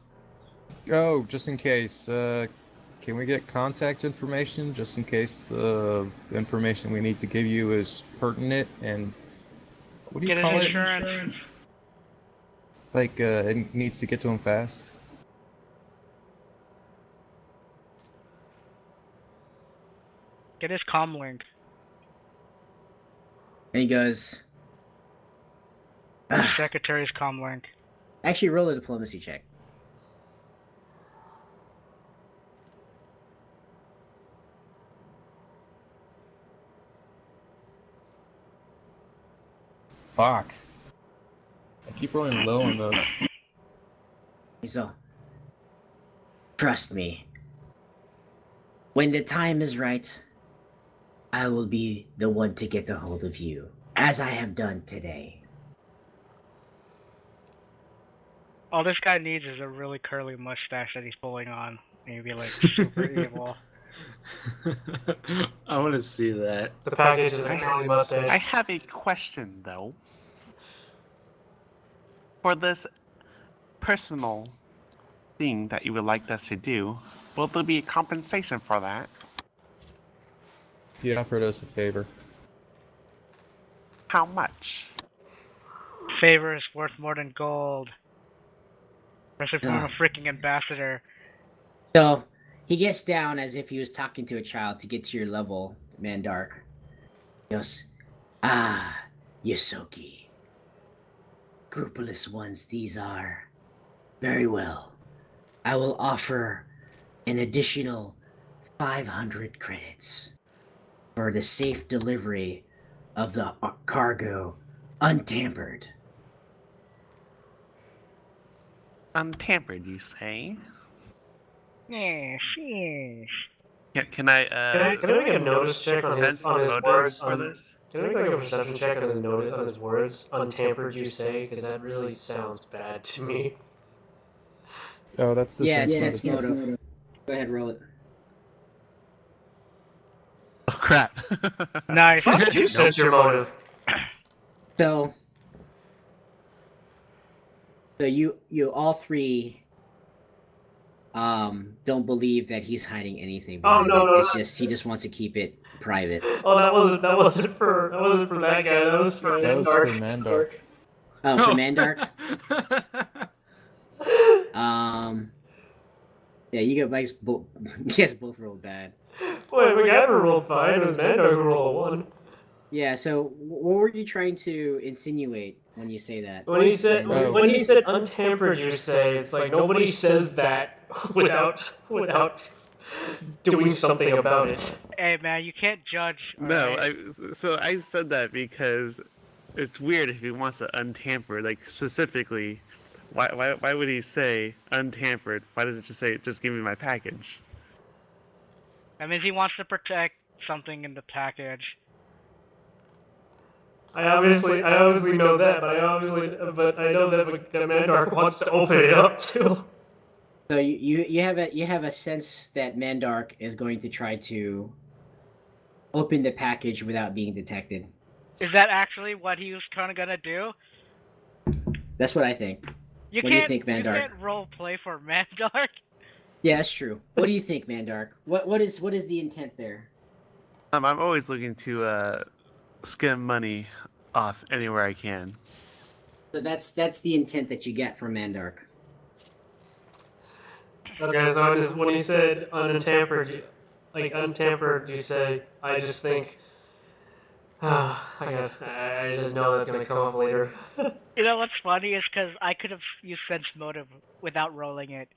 Oh, just in case, can we get contact information just in case the information we need to give you is pertinent and what do you Get call his it? insurance. Like, it needs to get to him fast. Get his comm link. And he goes, His secretary's comm link. actually roll a diplomacy check. Fuck. I keep rolling low on those. He's all, trust me. When the time is right, I will be the one to get a hold of you, as I have done today. All this guy needs is a really curly mustache that he's pulling on. And he'd be like super evil. I want to see that. The package is a curly I mustache. have a question though. For this personal thing that you would like us to do, will there be a compensation for that? He offered us a favor. How much? Favor is worth more than gold. Especially from a freaking ambassador. So, he gets down as if he was talking to a child to get to your level, Mandark. He goes, Yosoki. Scrupulous ones these are. Very well. I will offer an additional 500 credits for the safe delivery of the cargo untampered. Untampered, you say? Yes, yes. Can I Can I make a notice check on his pencil notice words for on this? Can I make like a perception check on his words? Untampered, you say? Because that really sounds bad to me. Oh, that's the Yeah, sense it's motive. motive. Go ahead, roll it. Oh crap! Nice. How did you sense your motive? So you all three don't believe that he's hiding anything behind no, it. no, It's just he just wants to keep it private. Oh, that wasn't for that guy. That was for That was for Mandark. Oh, for Mandark? Yeah, you guys both rolled bad. Wait, MacGyver rolled fine. It was Mandark who rolled a 1. Yeah, so what were you trying to insinuate when you say that? When he said Oh. when he said untampered, you say it's like nobody says that without doing something about it. Hey man, you can't judge. No, alright? so I said that because it's weird if he wants to untamper, like specifically. Why would he say untampered? Why does it just say just give me my package? That means he wants to protect something in the package. I obviously know that, but I know that Mandark wants to open it up too. So you have a sense that Mandark is going to try to open the package without being detected. Is that actually what he was kind of gonna do? That's what I think. You What do you can't. think, You Mandark? can't role play for Mandark. Yeah, that's true. What do you think, Mandark? What is the intent there? I'm always looking to skim money off anywhere I can. So that's the intent that you get from Mandark. Okay, so when he said untampered, you say, I just think, I just know that's gonna come up later. You know what's funny is because I could have used sense motive without rolling it,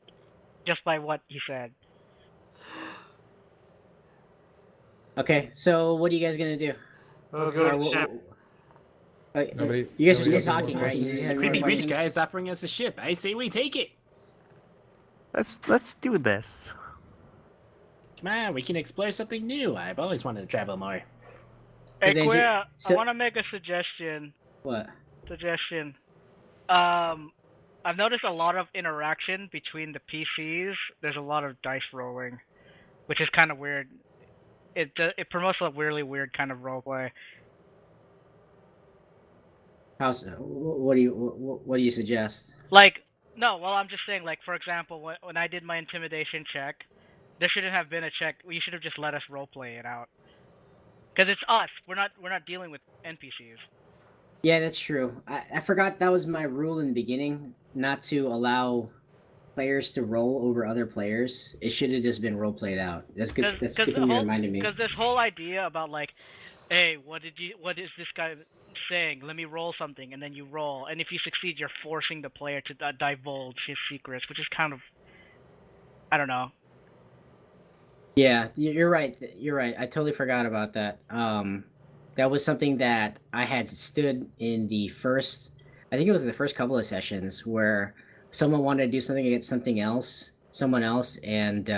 just by what he said. Okay, so what are you guys gonna do? Let's go to the ship. Nobody- You guys are nobody still has any talking, right? You questions? guys have Creepy more rich questions? guy is offering us a ship. I say we take it. Let's do this. Come on, we can explore something new. I've always wanted to travel more. Hey, then Quia, so- I want to make a suggestion. What? I've noticed a lot of interaction between the PCs. There's a lot of dice rolling, which is kind of weird. It promotes a really weird kind of roleplay. What do you suggest? Like, no, well, I'm just saying, like, for example, when I did my intimidation check, there shouldn't have been a check. You should have just let us roleplay it out. Because it's us. We're not dealing with NPCs. Yeah, that's true. I forgot that was my rule in the beginning, not to allow players to roll over other players. It should have just been role played out. That's good. That's good thing you reminded me. Because this whole idea about like, hey, what is this guy saying? Let me roll something, and then you roll, and if you succeed, you're forcing the player to divulge his secrets, which is kind of, I don't know. Yeah, you're right. You're right. I totally forgot about that. That was something that I had stood in the first. I think it was the first couple of sessions where someone wanted to do something against someone else, and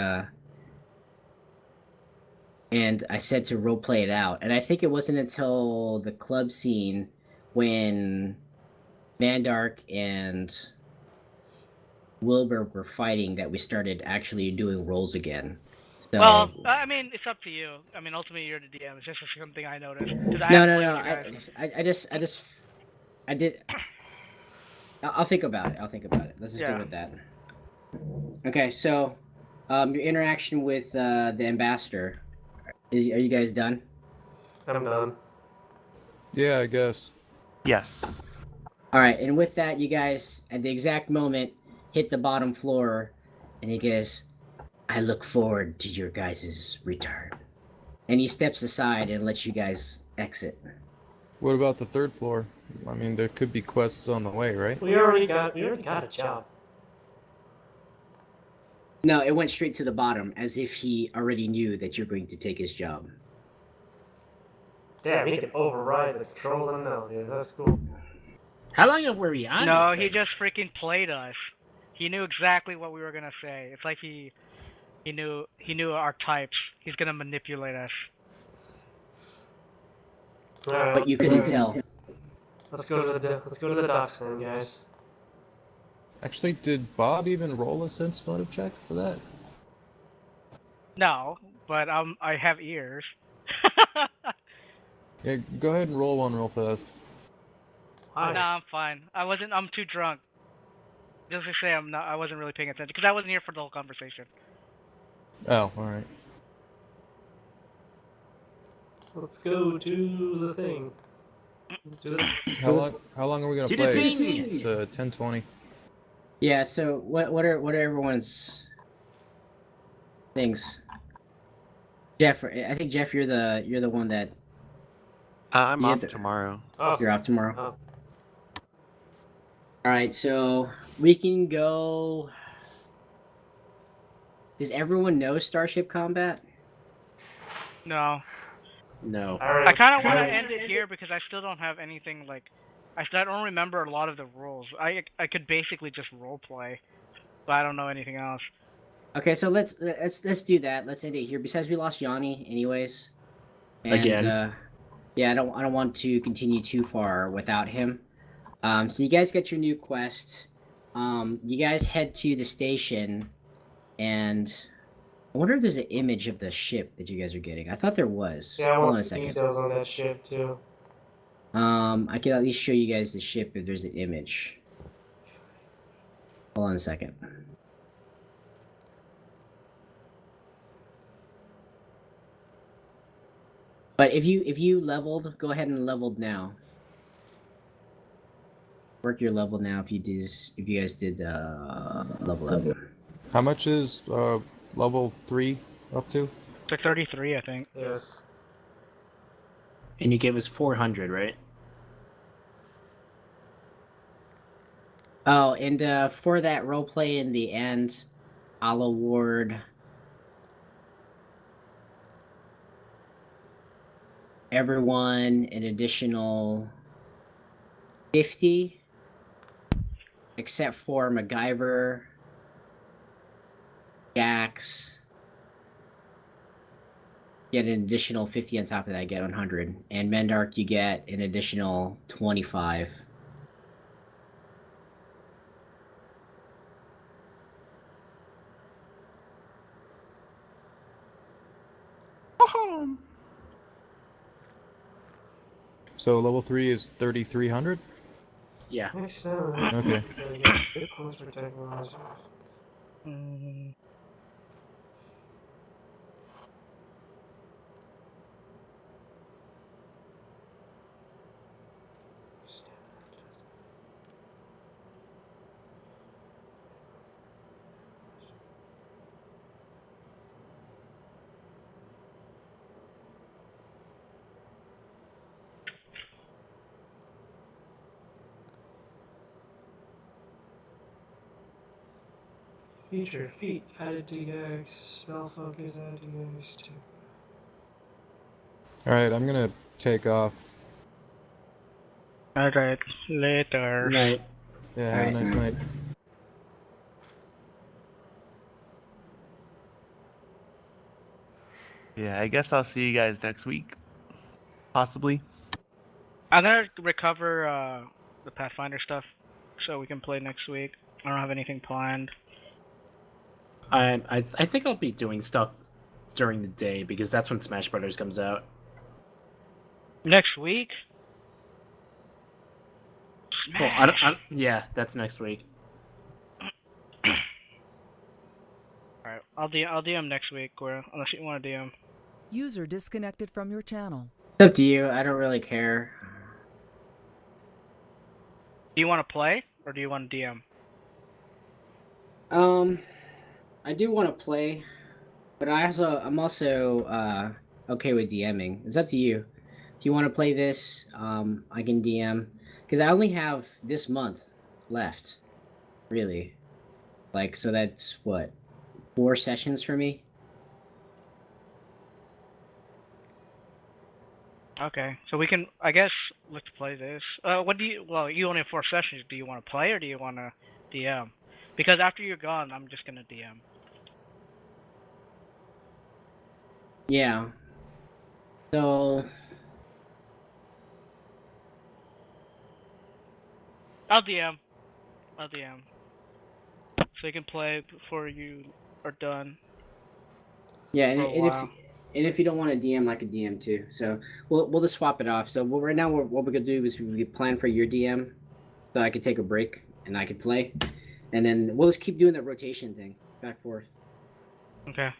I said to role play it out. And I think it wasn't until the club scene when Mandark and Wilbur were fighting that we started actually doing rolls again. So, Well, I mean, it's up to you. I mean, ultimately, you're the DM. It's just something I noticed. I did. I'll think about it. Let's just go with that. Okay, so, your interaction with the ambassador. Are you guys done? I'm done. Yeah, I guess. Yes. All right, and with that, you guys at the exact moment hit the bottom floor, and he goes, "I look forward to your guys' return." And he steps aside and lets you guys exit. What about the third floor? I mean, there could be quests on the way, right? We already got a job. No, it went straight to the bottom, as if he already knew that you're going to take his job. Damn, he can override the controls on now, dude. That's cool. How long have we on No, this he thing? just freaking played us. He knew exactly what we were gonna say. It's like he knew our types. He's gonna manipulate us. Alright, but you couldn't tell. let's go to the docks then, guys. Actually, did Bob even roll a sense motive check for that? No, but I have ears. Yeah, go ahead and roll one real fast. Hi. Nah, I'm fine. I'm too drunk. Just to say, I wasn't really paying attention because I wasn't here for the whole conversation. Oh, all right. Let's go to the thing. How long are we gonna To the play? thing! It's 10:20. Yeah. So what are everyone's things? Jeff, I think Jeff, you're the one that I'm Yeah, off the- tomorrow. you're off tomorrow. Oh. All right, so we can go. Does everyone know Starship Combat? No, No. I kind of want to end it here because I still don't have anything like. I don't remember a lot of the rules. I could basically just role play, but I don't know anything else. Okay, so let's do that. Let's end it here. Besides, we lost Yanni, anyways. And, Again. yeah, I don't want to continue too far without him. So you guys get your new quest. You guys head to the station, and I wonder if there's an image of the ship that you guys are getting. I thought there was. Yeah, I Hold on want a some second. details on that ship too. I can at least show you guys the ship if there's an image. Hold on a second. But if you leveled, go ahead and leveled now. Work your level now if you guys did level up. How much is level 3 up to? It's like 33, I think. Yes. And you gave us 400, right? Oh, and for that roleplay in the end, I'll award everyone an additional 50, except for MacGyver, Jax. Get an additional 50 on top of that, get 100. And Mendark, you get an additional 25. So level 3 is 3,300. Yeah. Next time. Okay. Closer technology. Mm, Feature feet added to gags. Spell focus added to gags too. All right, I'm gonna take off. Alright, later. Right. Yeah, have a nice night. Yeah, I guess I'll see you guys next week. Possibly. I'm gonna recover the Pathfinder stuff so we can play next week. I don't have anything planned. I think I'll be doing stuff during the day because that's when Smash Brothers comes out. Next week? Well, yeah, that's next week. Alright, I'll DM next week, Gora, unless you want to DM. User disconnected from your channel. It's up to you. I don't really care. Do you want to play or do you want to DM? I do want to play, but I'm also okay with DMing. It's up to you. If you want to play this, I can DM because I only have this month left, really. Like, so that's what, 4 sessions for me. Okay, so we can, I guess, let's play this. Well, you only have 4 sessions. Do you want to play or do you want to DM? Because after you're gone, I'm just gonna DM. Yeah. So I'll DM. I'll DM. So you can play before you are done Yeah, for a while. and if you don't want to DM, I could DM too. So we'll just swap it off. So right now, what we're gonna do is we plan for your DM, so I could take a break and I could play, and then we'll just keep doing that rotation thing back and forth. Okay.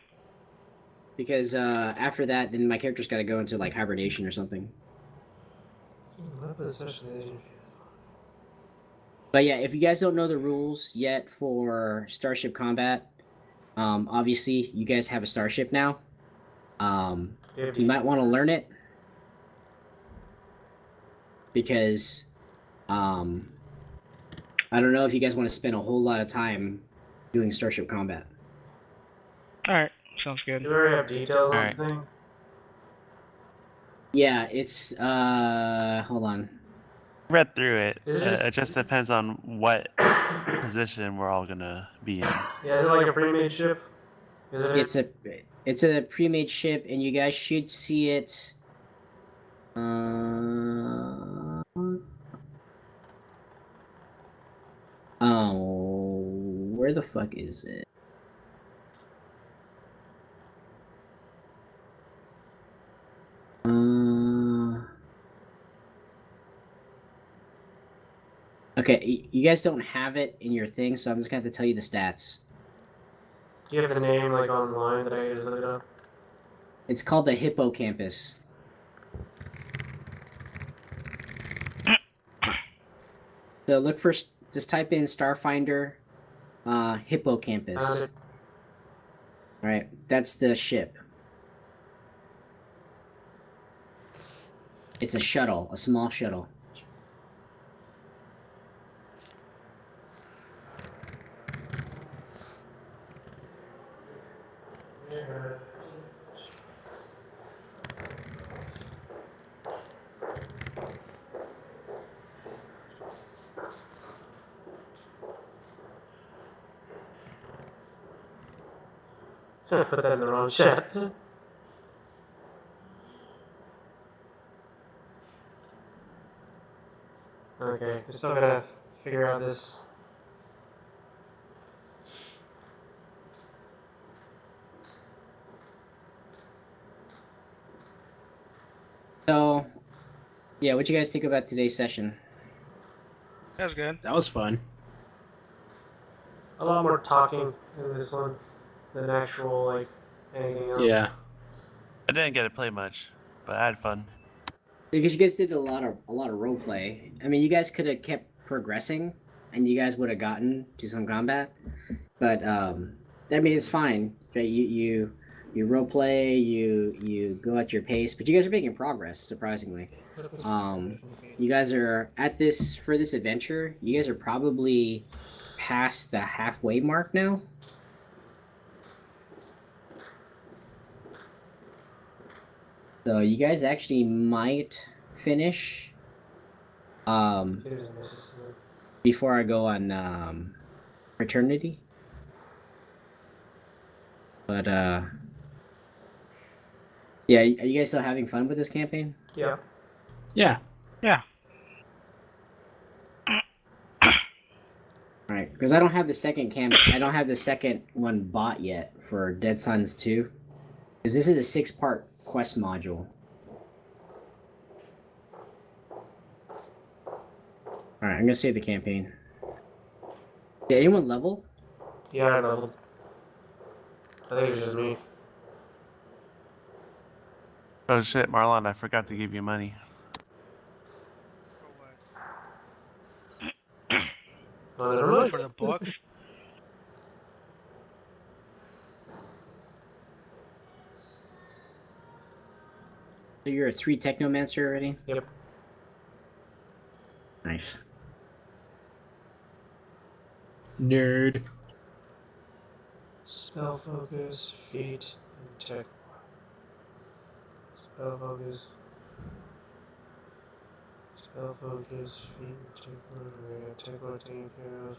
Because after that, then my character's got to go into like hibernation or something. But yeah, if you guys don't know the rules yet for Starship Combat, obviously you guys have a starship now. You might want to learn it because I don't know if you guys want to spend a whole lot of time doing Starship Combat. All right. Sounds good. Do we already have details on Alright. the thing? Yeah, it's hold on. Read through it. Is it just- It just depends on what position we're all gonna be in. Yeah, is it like a pre-made ship? Is it? It's a pre-made ship, and you guys should see it. Oh, where the fuck is it? Okay, you guys don't have it in your thing, so I'm just gonna have to tell you the stats. Do you have the name like online that I can just look it up? It's called the Hippocampus. So look for, just type in Starfinder, Hippocampus. Found it. All right, that's the ship. It's a shuttle, a small shuttle. I put that in the wrong chat. Okay, we still gotta figure out this. So, yeah, what you guys think about today's session? That's good. That was fun. A lot more talking in this one than actual like anything else. Yeah. I didn't get to play much, but I had fun. Because you guys did a lot of role play. I mean, you guys could have kept progressing, and you guys would have gotten to some combat. But I mean, it's fine. Right? You role play. You go at your pace. But you guys are making progress, surprisingly. You guys are at this for this adventure. You guys are probably past the halfway mark now. So you guys actually might finish before I go on fraternity. But yeah, are you guys still having fun with this campaign? Yeah. Yeah. Yeah. All right, because I don't have the second I don't have the second one bought yet for Dead Suns 2. Because this is a 6-part quest module. Alright, I'm gonna save the campaign. Did anyone level? Yeah, I leveled. I think it's just me. Oh shit, Marlon, I forgot to give you money. For what? Oh, never mind. For the books? So you're a 3 Technomancer already? Yep. Nice. Nerd. Spell focus, feet, and tech. Spell focus. Spell focus, feet, tech. We got tech taken care of.